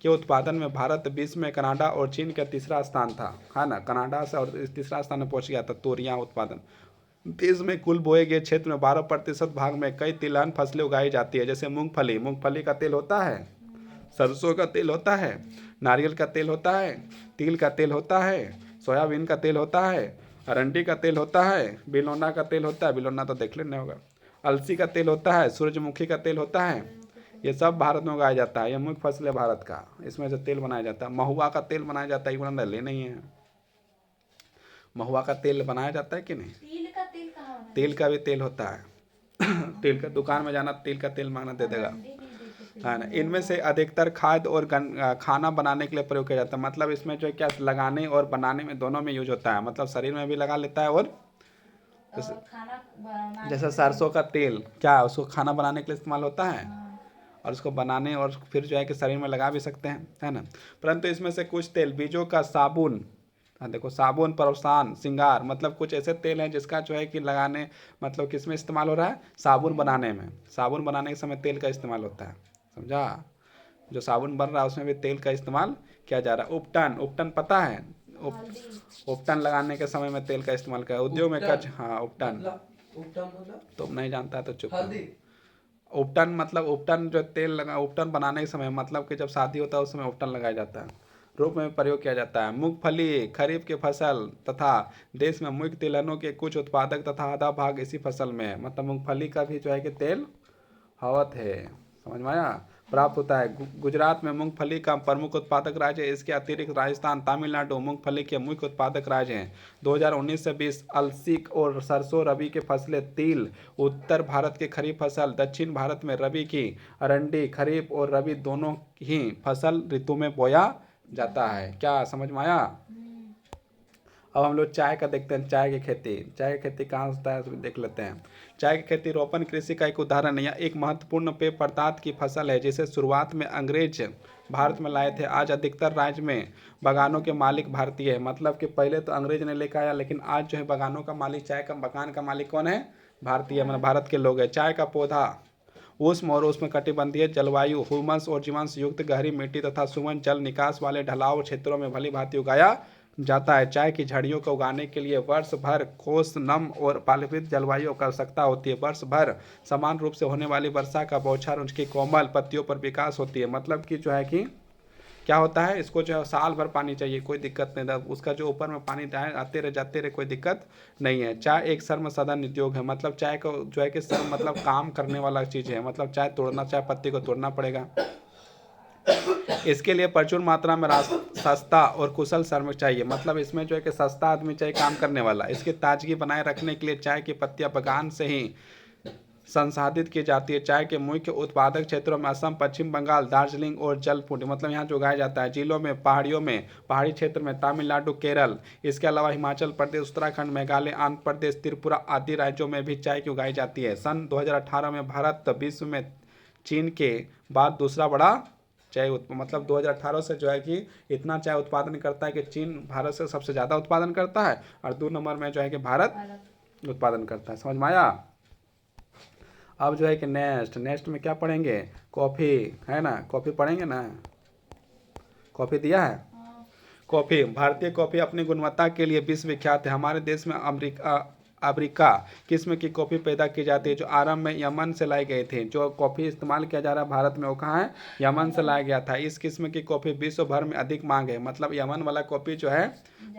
के उत्पादन में भारत विश्व में कनाडा और चीन का तीसरा स्थान था, है ना। कनाडा से और तीसरा स्थान में पहुंच गया था तोरिया उत्पादन। देश में कुल बोए गए क्षेत्र में 12% भाग में कई तिलहन फसलें उगाई जाती है। जैसे मूंगफली, मूंगफली का तेल होता है, सरसों का तेल होता है, नारियल का तेल होता है, तिल का तेल होता है, सोयाबीन का तेल होता है, अरंडी का तेल होता है, बिलोना का तेल होता है, बिलोना तो देख लेना होगा, अलसी का तेल होता है, सूरजमुखी का तेल होता है। ये सब भारत में उगाया जाता है। ये मुख्य फसल है भारत का, इसमें से तेल बनाया जाता है। महुआ का तेल बनाया जाता है, ये ले नहीं है। महुआ का तेल बनाया जाता है कि नहीं, तिल का तेल कहाँ बना? तेल का भी तेल होता है। तेल का दुकान में जाना, तेल का तेल मांगना दे देगा, है ना। इनमें से अधिकतर खाद्य और खाना बनाने के लिए प्रयोग किया जाता है। मतलब इसमें जो है क्या, लगाने और बनाने में दोनों में यूज होता है। मतलब शरीर में भी लगा लेता है, और खाना बनाने जैसे सरसों का तेल क्या है, उसको खाना बनाने के लिए इस्तेमाल होता है, और उसको बनाने और फिर जो है कि शरीर में लगा भी सकते हैं, है ना। परंतु इसमें से कुछ तेल बीजों का साबुन, देखो साबुन, परसान, श्रृंगार, मतलब कुछ ऐसे तेल हैं जिसका जो है कि लगाने, मतलब किस में इस्तेमाल हो रहा है, साबुन बनाने में। साबुन बनाने के समय तेल का इस्तेमाल होता है, समझा। जो साबुन बन रहा है उसमें भी तेल का इस्तेमाल किया जा रहा है। उपटन, उपटन पता है, उपटन लगाने के समय में तेल का इस्तेमाल किया। उद्योग में कच, हाँ उपटन, तुम नहीं जानता है तो चुप। उपटन मतलब उपटन जो तेल लगा, उपटन बनाने के समय, मतलब कि जब शादी होता है उस समय उपटन लगाया जाता है, रूप में प्रयोग किया जाता है। मूंगफली खरीफ के फसल तथा देश में मुख्य तिलहनों के कुछ उत्पादक तथा आधा भाग इसी फसल में है। मतलब मूंगफली का भी जो है कि तेल हवत है, समझ में आया, प्राप्त होता है। गुजरात में मूंगफली का प्रमुख उत्पादक राज्य है। इसके अतिरिक्त राजस्थान, तमिलनाडु मूंगफली के मुख्य उत्पादक राज्य हैं। 2019 से 20 अलसी और सरसों रबी के फसलें, तिल उत्तर भारत के खरीफ फसल, दक्षिण भारत में रबी की अरंडी खरीफ और रबी दोनों ही फसल ऋतु में बोया जाता है। क्या समझ में आया। अब हम लोग चाय का देखते हैं, चाय की खेती कहाँ होता है उसको देख लेते हैं। चाय की खेती रोपण कृषि का एक उदाहरण है। यह एक महत्वपूर्ण पेय पदार्थ की फसल है जिसे शुरुआत में अंग्रेज भारत में लाए थे। आज अधिकतर राज्य में बागानों के मालिक भारतीय है। मतलब कि पहले तो अंग्रेज ने लेकर आया, लेकिन आज जो है बागानों का मालिक, चाय का बागान का मालिक कौन है? भारतीय, मतलब भारत के लोग हैं। चाय का पौधा उष्ण और उष्णकटिबंधीय जलवायु, ह्यूमस और जीवांश युक्त गहरी मिट्टी तथा सुमन जल निकास वाले ढलाव क्षेत्रों में भली भांति उगाया जाता है। चाय की झड़ियों को उगाने के लिए वर्ष भर ठोस, नम और पालित जलवायु की आवश्यकता होती है। वर्ष भर समान रूप से होने वाली वर्षा का बौछार उसकी कोमल पत्तियों पर विकास होती है। मतलब कि जो है कि क्या होता है, इसको जो है साल भर पानी चाहिए, कोई दिक्कत नहीं था। उसका जो ऊपर में पानी आते रहे जाते रहे, कोई दिक्कत नहीं है। चाय एक श्रम सदन उद्योग है। मतलब चाय को जो है कि श्रम मतलब काम करने वाला चीज़ है। मतलब चाय तोड़ना, चाय पत्ती को तोड़ना पड़ेगा। इसके लिए प्रचुर मात्रा में सस्ता और कुशल श्रमिक चाहिए। मतलब इसमें जो है कि सस्ता आदमी चाहिए काम करने वाला। इसकी ताजगी बनाए रखने के लिए चाय की पत्तियां बागान से ही संसाधित की जाती है। चाय के मुख्य उत्पादक क्षेत्रों में असम, पश्चिम बंगाल, दार्जिलिंग और जलपुर, मतलब यहाँ जो उगाया जाता है। जिलों में, पहाड़ियों में, पहाड़ी क्षेत्र में तमिलनाडु, केरल, इसके अलावा हिमाचल प्रदेश, उत्तराखंड, मेघालय, आंध्र प्रदेश, त्रिपुरा आदि राज्यों में भी चाय की उगाई जाती है। सन 2018 में भारत विश्व में चीन के बाद दूसरा बड़ा चाय मतलब 2018 से जो है कि इतना चाय उत्पादन करता है कि चीन भारत से सबसे ज़्यादा उत्पादन करता है और 2 नंबर में जो है कि भारत उत्पादन करता है। समझ में आया? अब जो है कि नेक्स्ट में क्या पढ़ेंगे? कॉफ़ी, है ना? कॉफ़ी पढ़ेंगे ना? कॉफ़ी दिया है। कॉफ़ी, भारतीय कॉफ़ी अपनी गुणवत्ता के लिए विश्वविख्यात है। हमारे देश में अफ्रीका किस्म की कॉफ़ी पैदा की जाती है जो आरंभ में यमन से लाई गई थी। जो कॉफ़ी इस्तेमाल किया जा रहा है भारत में वो कहाँ है? यमन से लाया गया था। इस किस्म की कॉफ़ी विश्व भर में अधिक मांग है। मतलब यमन वाला कॉफ़ी जो है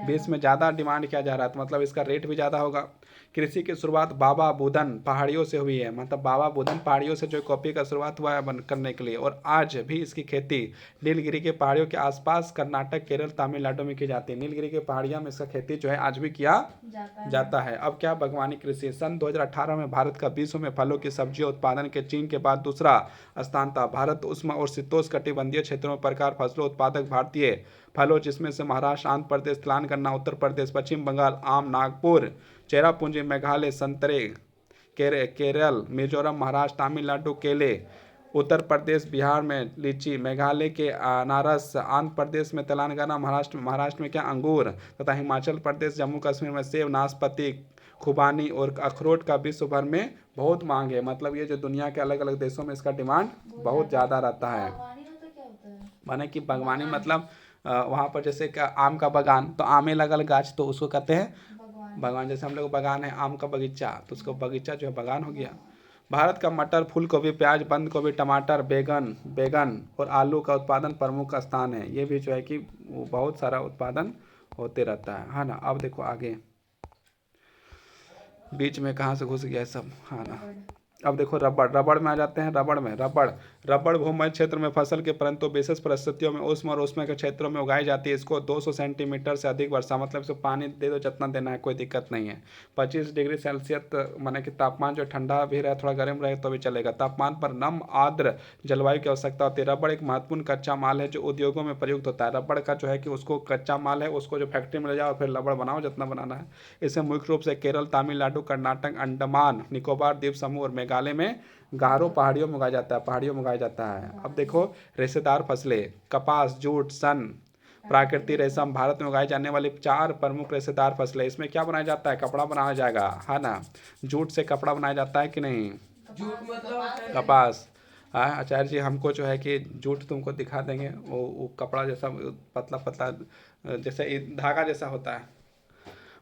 विश्व में ज़्यादा डिमांड किया जा रहा है, तो मतलब इसका रेट भी ज़्यादा होगा। कृषि की शुरुआत बाबा बुदन पहाड़ियों से हुई है। मतलब बाबा बुदन पहाड़ियों से जो कॉफ़ी का शुरुआत हुआ है करने के लिए, और आज भी इसकी खेती नीलगिरी के पहाड़ियों के आसपास कर्नाटक, केरल, तमिलनाडु में की जाती है। नीलगिरी के पहाड़ियों में इसका खेती जो है आज भी किया जाता है। अब क्या? बागवानी कृषि। सन 2018 में भारत का विश्व में फलों की सब्जियों उत्पादन के चीन के बाद दूसरा स्थान था। भारत उष्ण और शीतोष्ण कटिबंधीय क्षेत्रों में प्रकार फसलों उत्पादक भारतीय फलों, जिसमें से महाराष्ट्र, आंध्र प्रदेश, तेलंगाना, उत्तर प्रदेश, पश्चिम बंगाल आम, नागपुर, चेरापूंजी, मेघालय संतरे, केरल, मिजोरम, महाराष्ट्र, तमिलनाडु केले, उत्तर प्रदेश बिहार में लीची, मेघालय के अनारस, आंध्र प्रदेश में तेलंगाना, महाराष्ट्र में क्या? अंगूर, तथा हिमाचल प्रदेश, जम्मू कश्मीर में सेब, नाशपाती, खुबानी और अखरोट का विश्व भर में बहुत मांग है। मतलब ये जो दुनिया के अलग अलग देशों में इसका डिमांड बहुत ज़्यादा रहता है। बागवानी मतलब क्या होता है? माने कि बागवानी मतलब वहाँ पर जैसे कि आम का बागान, तो आमे लगल गाछ, तो उसको कहते हैं बागवान। जैसे हम लोग बागान है आम का बगीचा, तो उसको बगीचा जो है बागान हो गया। भारत का मटर, फूल गोभी, प्याज, बंद गोभी, टमाटर, बैगन और आलू का उत्पादन प्रमुख स्थान है। ये भी जो है कि बहुत सारा उत्पादन होते रहता है ना। अब देखो आगे, बीच में कहाँ से घुस गया सब, हाँ ना। अब देखो रबड़ में आ जाते हैं। रबड़ भूमध्य क्षेत्र में फसल के परंतु विशेष परिस्थितियों में उष्ण और उष्ण के क्षेत्रों में उगाई जाती है। इसको 200 सेंटीमीटर से अधिक वर्षा, मतलब इसको पानी दे दो जितना देना है, कोई दिक्कत नहीं है। 25 डिग्री सेल्सियस माने कि तापमान जो ठंडा भी रहे, थोड़ा गर्म रहे तो भी चलेगा। तापमान पर नम आर्द्र जलवायु की आवश्यकता होती है। रबड़ एक महत्वपूर्ण कच्चा माल है जो उद्योगों में प्रयुक्त होता है। रबड़ का जो है कि उसको कच्चा माल है, उसको जो फैक्ट्री में ले जाओ फिर रबड़ बनाओ जितना बनाना है। इसे मुख्य रूप से केरल, तमिलनाडु, कर्नाटक, अंडमान निकोबार द्वीप समूह और मेघालय में गारो पहाड़ियों में उगाया जाता है। अब देखो रेशेदार फसलें, कपास, जूट, सन, प्राकृतिक रेशम। भारत में उगाई जाने वाली 4 प्रमुख रेशेदार फसलें। इसमें क्या बनाया जाता है? कपड़ा बनाया जाएगा, है ना। जूट से कपड़ा बनाया जाता है कि नहीं? जूट मतलब कपास। हाँ आचार्य जी, हमको जो है कि जूट तुमको दिखा देंगे, वो कपड़ा जैसा पतला पतला जैसे धागा जैसा होता है।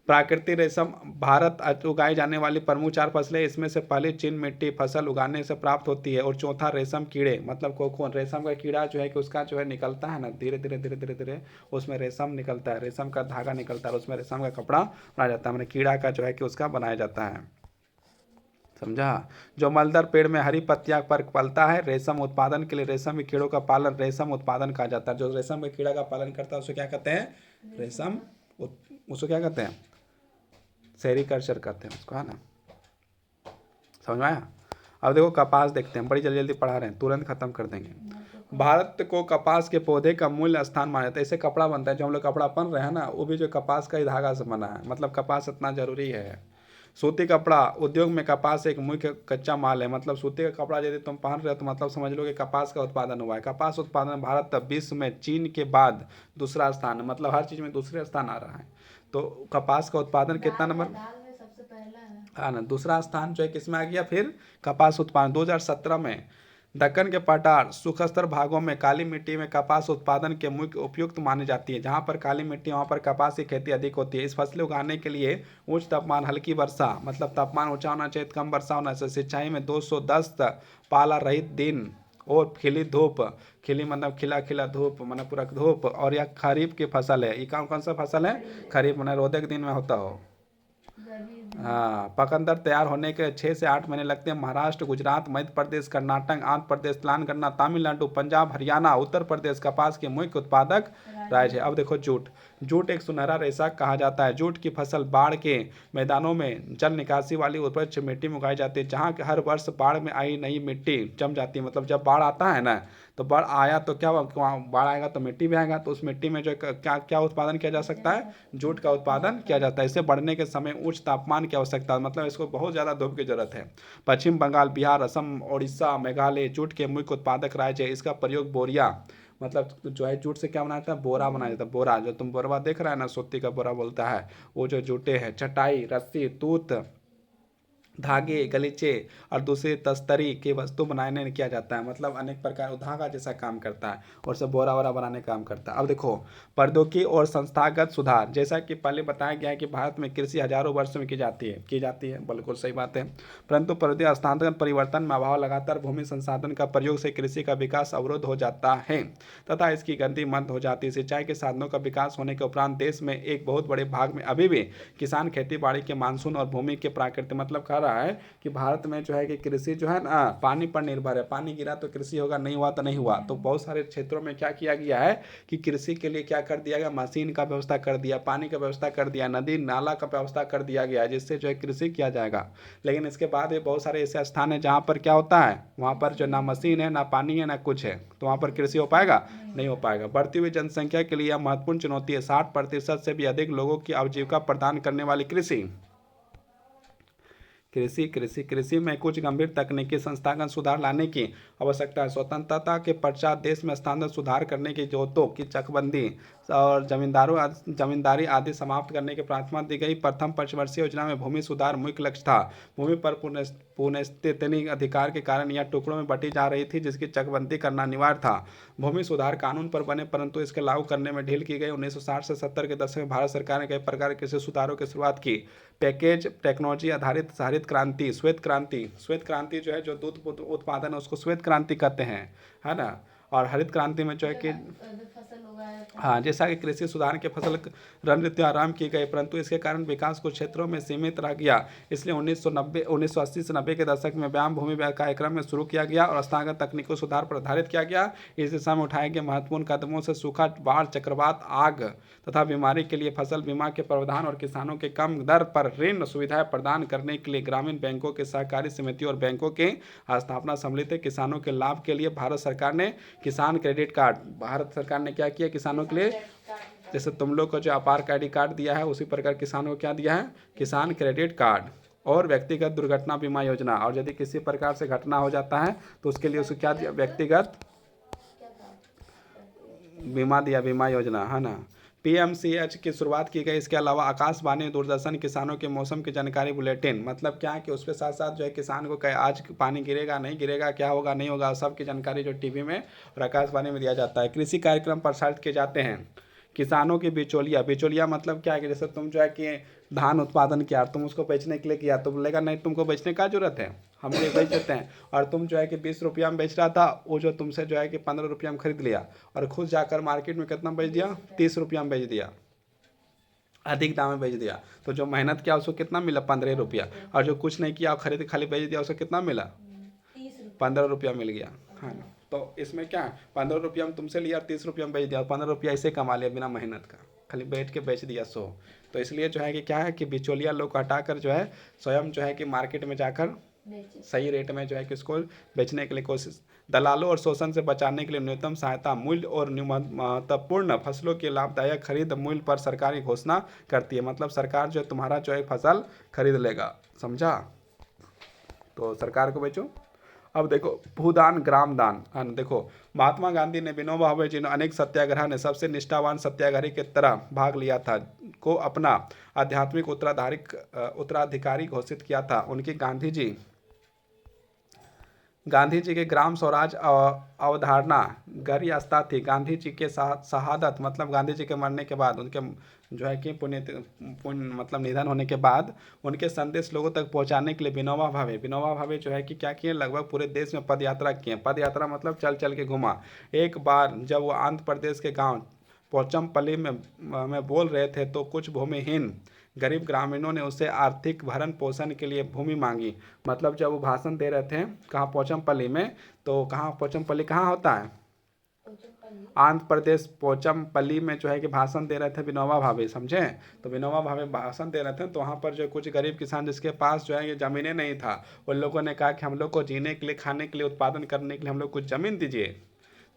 प्राकृतिक रेशम। भारत उगाई जाने वाली प्रमुख 4 फसलें, इसमें से पहली चीन मिट्टी फसल उगाने से प्राप्त होती है, और चौथा रेशम कीड़े, मतलब कोकून। रेशम का कीड़ा जो है कि उसका जो है निकलता है ना, धीरे धीरे उसमें रेशम निकलता है, रेशम का धागा निकलता है, उसमें रेशम का कपड़ा बनाया जाता है। मैंने कीड़ा का जो है कि उसका बनाया जाता है, समझा। जो मलदर पेड़ में हरी पत्तियां पर पलता है, रेशम उत्पादन के लिए रेशम के कीड़ों का पालन रेशम उत्पादन कहा जाता है। जो रेशम के कीड़ा का पालन करता है उसे क्या कहते हैं? रेशम। उसको क्या कहते हैं? सेरीकल्चर कहते हैं उसको, है ना। समझ में आया? अब देखो कपास देखते हैं, बड़ी जल्दी जल्दी पढ़ा रहे हैं, तुरंत खत्म कर देंगे। भारत को कपास के पौधे का मूल्य स्थान माना जाता है। इससे कपड़ा बनता है, जो हम लोग कपड़ा पहन रहे हैं ना, वो भी जो कपास का ही धागा से बना है। मतलब कपास इतना जरूरी है। सूती कपड़ा उद्योग में कपास एक मुख्य कच्चा माल है। मतलब सूती का कपड़ा यदि तुम पहन रहे हो तो मतलब समझ लो कि कपास का उत्पादन हुआ है। कपास उत्पादन में भारत विश्व में चीन के बाद दूसरा स्थान है। मतलब हर चीज़ में दूसरे स्थान आ रहा है। तो कपास का उत्पादन कितना नंबर, दाल में सबसे पहला है। हाँ ना, दूसरा स्थान जो है किसमें आ गया फिर, कपास उत्पादन। 2017 में दक्कन के पठार सुखस्तर भागों में काली मिट्टी में कपास उत्पादन के मुख्य उपयुक्त मानी जाती है। जहाँ पर काली मिट्टी वहाँ पर कपास की खेती अधिक होती है। इस फसलें उगाने के लिए उच्च तापमान, हल्की वर्षा, मतलब तापमान ऊंचा होना चाहिए, कम वर्षा होना चाहिए, सिंचाई में 210 पाला रहित दिन और खिली धूप, खिली मतलब खिला खिला धूप मतलब पूरा धूप, और यह खरीफ की फसल है। ये कौन कौन सा फसल है, खरीफ, मतलब रोदे के दिन में होता हो। गर्मी हाँ, पकंदर तैयार होने के 6 से 8 महीने लगते हैं। महाराष्ट्र, गुजरात, मध्य प्रदेश, कर्नाटक, आंध्र प्रदेश, तेलंगाना, तमिलनाडु, पंजाब, हरियाणा, उत्तर प्रदेश कपास के मुख्य उत्पादक राज्य है। अब देखो जूट, जूट एक सुनहरा रेशा कहा जाता है। जूट की फसल बाढ़ के मैदानों में जल निकासी वाली उर्वरक मिट्टी में उगाई जाती है। जहाँ हर वर्ष बाढ़ में आई नई मिट्टी जम जाती है। मतलब जब बाढ़ आता है ना, तो बाढ़ आया तो क्या हुआ, बाढ़ आएगा तो मिट्टी भी आएगा, तो उस मिट्टी में जो क्या क्या उत्पादन किया जा सकता है, जूट का उत्पादन किया जाता है। इसे बढ़ने के समय उच्च तापमान की आवश्यकता है। मतलब इसको बहुत ज़्यादा धूप की जरूरत है। पश्चिम बंगाल, बिहार, असम, उड़ीसा, मेघालय जूट के मुख्य उत्पादक राज्य है। इसका प्रयोग बोरिया, मतलब जो है जूट से क्या बनाया जाता है, बोरा बनाया जाता है। बोरा जो तुम बोरवा देख रहा है ना, सूती का बोरा बोलता है, वो जो जूटे हैं। चटाई, रस्सी, तूत, धागे, गलीचे और दूसरी तस्तरी की वस्तु बनाने में किया जाता है। मतलब अनेक प्रकार धागा जैसा काम करता है और सब बोरा वोरा बनाने का काम करता है। अब देखो प्रौद्योगिकी और संस्थागत सुधार, जैसा कि पहले बताया गया है कि भारत में कृषि हजारों वर्षों में की जाती है, बिल्कुल सही बात है। परंतु प्रौद्योगिकी हस्तांतरण परिवर्तन में अभाव, लगातार भूमि संसाधन का प्रयोग से कृषि का विकास अवरुद्ध हो जाता है तथा इसकी गति मंद हो जाती है। सिंचाई के साधनों का विकास होने के उपरांत देश में एक बहुत बड़े भाग में अभी भी किसान खेती बाड़ी के मानसून और भूमि के प्राकृतिक, मतलब कह रहा है कि भारत में जो है कि कृषि जो है ना पानी पर निर्भर है। पानी गिरा तो कृषि होगा, नहीं हुआ तो नहीं हुआ। तो बहुत सारे क्षेत्रों में क्या किया गया है कि कृषि के लिए क्या कर दिया गया, मशीन का व्यवस्था कर दिया, पानी का व्यवस्था कर दिया, नदी नाला का व्यवस्था कर दिया गया, जिससे जो है कृषि किया जाएगा। लेकिन इसके बाद भी बहुत सारे ऐसे स्थान हैं जहाँ पर क्या होता है, वहाँ पर जो ना मशीन है, ना पानी है, ना कुछ है, तो वहाँ पर कृषि हो पाएगा, नहीं हो पाएगा। बढ़ती हुई जनसंख्या के लिए यह महत्वपूर्ण चुनौती है। 60% से भी अधिक लोगों की आजीविका प्रदान करने वाली कृषि कृषि कृषि कृषि में कुछ गंभीर तकनीकी संस्थागत सुधार लाने की आवश्यकता है। स्वतंत्रता के पश्चात देश में स्थानगत सुधार करने की जरूरतों की चकबंदी और जमींदारी आदि समाप्त करने की प्राथमिकता दी गई। प्रथम पंचवर्षीय योजना में भूमि सुधार मुख्य लक्ष्य था। भूमि पर पुनर्स्थिति अधिकार के कारण यह टुकड़ों में बंटी जा रही थी, जिसकी चकबंदी करना अनिवार्य था। भूमि सुधार कानून पर बने, परंतु इसके लागू करने में ढील की गई। 1960 से 70 के दशक में भारत सरकार ने कई प्रकार के कृषि सुधारों की शुरुआत की। पैकेज टेक्नोलॉजी आधारित हरित क्रांति, श्वेत क्रांति, श्वेत क्रांति जो है जो दूध उत्पादन है उसको श्वेत क्रांति कहते हैं, है ना। और हरित क्रांति में जो है कि फसल उगाया जाता है। हाँ, जैसा कि कृषि सुधार के फसल रणनीति आरंभ की गई, परंतु इसके कारण विकास कुछ क्षेत्रों में सीमित रह गया। इसलिए 1980 से 90 के दशक में व्यायाम भूमि कार्यक्रम में शुरू किया गया और स्थानगत तकनीकों सुधार पर आधारित किया गया। इस दिशा में उठाए गए महत्वपूर्ण कदमों से सूखा, बाढ़, चक्रवात, आग तथा बीमारी के लिए फसल बीमा के प्रावधान और किसानों के कम दर पर ऋण सुविधाएं प्रदान करने के लिए ग्रामीण बैंकों के सहकारी समिति और बैंकों के स्थापना सम्मिलित है। किसानों के लाभ के लिए भारत सरकार ने किसान क्रेडिट कार्ड, भारत सरकार ने क्या किया किसानों के लिए, जैसे तुम लोग को जो अपार क्रेडिट कार्ड दिया है उसी प्रकार किसानों को क्या दिया है, किसान क्रेडिट कार्ड। और व्यक्तिगत दुर्घटना बीमा योजना, और यदि किसी प्रकार से घटना हो जाता है तो उसके लिए उसको क्या दिया, व्यक्तिगत बीमा दिया, बीमा योजना, है ना। PMCH की शुरुआत की गई। इसके अलावा आकाशवाणी, दूरदर्शन, किसानों के मौसम की जानकारी बुलेटिन, मतलब क्या है कि उसके साथ साथ जो है किसान को कहे आज पानी गिरेगा नहीं गिरेगा, क्या होगा नहीं होगा, सबकी जानकारी जो टीवी में और आकाशवाणी में दिया जाता है। कृषि कार्यक्रम प्रसारित किए जाते हैं। किसानों की बिचौलिया, बिचौलिया मतलब क्या है कि जैसे तुम जो है कि धान उत्पादन किया, तुम उसको बेचने के लिए किया तो बोलेगा नहीं तुमको बेचने का जरूरत है, हम ये बेच देते हैं। और तुम जो है कि 20 रुपया में बेच रहा था, वो जो तुमसे जो है कि 15 रुपया में खरीद लिया और खुद जाकर मार्केट में कितना बेच दिया, 30 रुपया में बेच दिया, अधिक दाम में बेच दिया। तो जो मेहनत किया उसको कितना मिला, 15 रुपया, और जो कुछ नहीं किया और खरीद खाली बेच दिया उसको कितना मिला, 15 रुपया मिल गया, है ना। तो इसमें क्या है, 15 रुपया में तुमसे लिया, 30 रुपया में बेच दिया, 15 रुपया ऐसे कमा लिया बिना मेहनत का, खाली बैठ के बेच दिया 100। तो इसलिए जो है कि क्या है कि बिचौलिया लोग को हटाकर जो है स्वयं जो है कि मार्केट में जाकर बेचे। सही रेट में जो है कि उसको बेचने के लिए कोशिश। दलालों और शोषण से बचाने के लिए न्यूनतम सहायता मूल्य और महत्वपूर्ण फसलों के लाभदायक खरीद मूल्य पर सरकार की घोषणा करती है। मतलब सरकार जो है तुम्हारा जो है फसल खरीद लेगा, समझा। तो सरकार को बेचो। अब देखो भूदान ग्राम दान। देखो महात्मा गांधी ने, विनोबा भावे जी ने अनेक सत्याग्रह ने सबसे निष्ठावान सत्याग्रही की तरह भाग लिया था, को अपना आध्यात्मिक उत्तराधिकारी घोषित किया था। उनकी गांधी जी के ग्राम स्वराज अवधारणा गहरी आस्था थी। गांधी जी के शहादत मतलब गांधी जी के मरने के बाद, उनके जो है कि पुण्य मतलब निधन होने के बाद उनके संदेश लोगों तक पहुंचाने के लिए विनोबा भावे जो है कि क्या किए, लगभग पूरे देश में पद यात्रा किए। पद यात्रा मतलब चल चल के घुमा। एक बार जब वो आंध्र प्रदेश के गांव पोचमपल्ली में बोल रहे थे तो कुछ भूमिहीन गरीब ग्रामीणों ने उससे आर्थिक भरण पोषण के लिए भूमि मांगी। मतलब जब वो भाषण दे रहे थे कहाँ, पोचमपल्ली में, तो कहाँ पोचमपल्ली कहाँ होता है, पोचमपल्ली। आंध्र प्रदेश पोचमपल्ली में जो है कि भाषण दे रहे थे विनोबा भावे, समझे। तो विनोबा भावे भाषण दे रहे थे, तो वहाँ पर जो कुछ गरीब किसान जिसके पास जो है ये ज़मीनें नहीं था, उन लोगों ने कहा कि हम लोग को जीने के लिए, खाने के लिए, उत्पादन करने के लिए हम लोग कुछ ज़मीन दीजिए।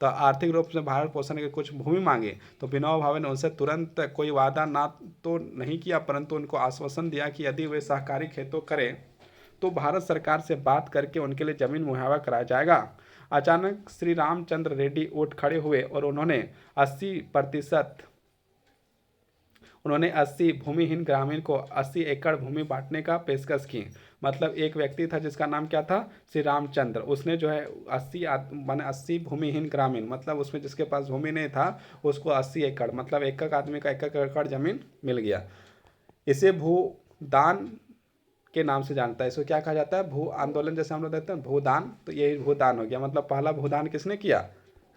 तो आर्थिक रूप से भरण पोषण के कुछ भूमि मांगे। तो विनोबा भावे ने उनसे तुरंत कोई वादा ना तो नहीं किया, परंतु उनको आश्वासन दिया कि यदि वे सहकारी खेतों करें तो भारत सरकार से बात करके उनके लिए जमीन मुहैया कराया जाएगा। अचानक श्री रामचंद्र रेड्डी उठ खड़े हुए और उन्होंने 80 भूमिहीन ग्रामीण को 80 एकड़ भूमि बांटने का पेशकश की। मतलब एक व्यक्ति था जिसका नाम क्या था, श्री रामचंद्र, उसने जो है 80 भूमिहीन ग्रामीण, मतलब उसमें जिसके पास भूमि नहीं था उसको 80 एकड़, मतलब एक एक आदमी का एक एकड़ जमीन मिल गया। इसे भूदान के नाम से जानता है। इसको क्या कहा जाता है, भू आंदोलन, जैसे हम लोग देखते हैं भूदान, तो यही भूदान हो गया। मतलब पहला भूदान किसने किया,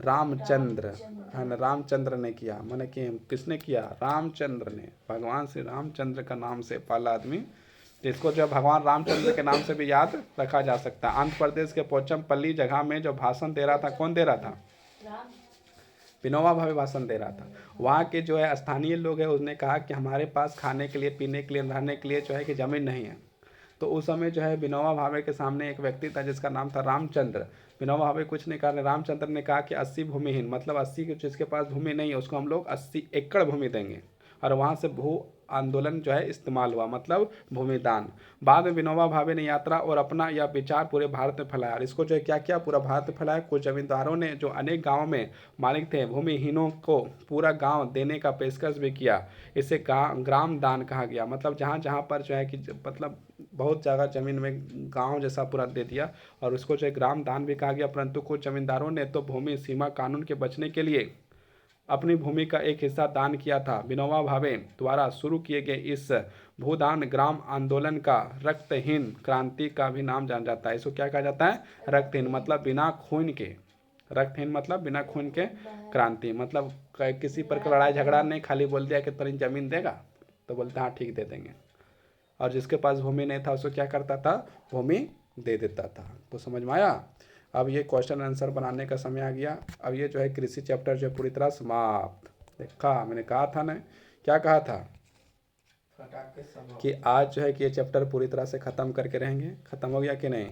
रामचंद्र, है ना, रामचंद्र ने किया। मैंने कि किसने किया, रामचंद्र ने, भगवान श्री रामचंद्र का नाम से पहला आदमी, जिसको जो भगवान रामचंद्र के नाम से भी याद रखा जा सकता है। आंध्र प्रदेश के पोचमपल्ली जगह में जो भाषण दे रहा था, कौन दे रहा था, विनोबा भावे भाषण दे रहा था। वहाँ के जो है स्थानीय लोग हैं, उसने कहा कि हमारे पास खाने के लिए, पीने के लिए, रहने के लिए जो है कि ज़मीन नहीं है। तो उस समय जो है विनोबा भावे के सामने एक व्यक्ति था जिसका नाम था रामचंद्र। विनोबा भावे कुछ नहीं कहा, रामचंद्र ने कहा कि 80 भूमिहीन, मतलब 80 जिसके पास भूमि नहीं है उसको हम लोग 80 एकड़ भूमि देंगे। और वहाँ से भू आंदोलन जो है इस्तेमाल हुआ, मतलब भूमिदान। बाद में विनोबा भावे ने यात्रा और अपना यह विचार पूरे भारत में फैलाया। और इसको जो है क्या किया, पूरा भारत में फैलाया। कुछ जमींदारों ने जो अनेक गाँव में मालिक थे, भूमिहीनों को पूरा गाँव देने का पेशकश भी किया। इसे ग्राम दान कहा गया। मतलब जहाँ जहाँ पर जो है कि मतलब बहुत जगह ज़मीन में गांव जैसा पूरा दे दिया, और उसको जो है ग्राम दान भी कहा गया। परंतु कुछ जमींदारों ने तो भूमि सीमा कानून के बचने के लिए अपनी भूमि का एक हिस्सा दान किया था। विनोबा भावे द्वारा शुरू किए गए इस भूदान ग्राम आंदोलन का रक्तहीन क्रांति का भी नाम जाना जाता है। इसको क्या कहा जाता है, रक्तहीन, मतलब बिना खून के, रक्तहीन मतलब बिना खून के क्रांति। मतलब किसी पर लड़ाई झगड़ा नहीं, खाली बोल दिया कि तेरी जमीन देगा, तो बोलते हाँ ठीक दे देंगे। और जिसके पास भूमि नहीं था उसको क्या करता था, भूमि दे देता था। तो समझ में आया। अब ये क्वेश्चन आंसर बनाने का समय आ गया। अब ये जो है कृषि चैप्टर जो पूरी तरह समाप्त। देखा, मैंने कहा था ना, क्या कहा था कि आज जो है कि ये चैप्टर पूरी तरह से ख़त्म करके रहेंगे। ख़त्म हो गया कि नहीं।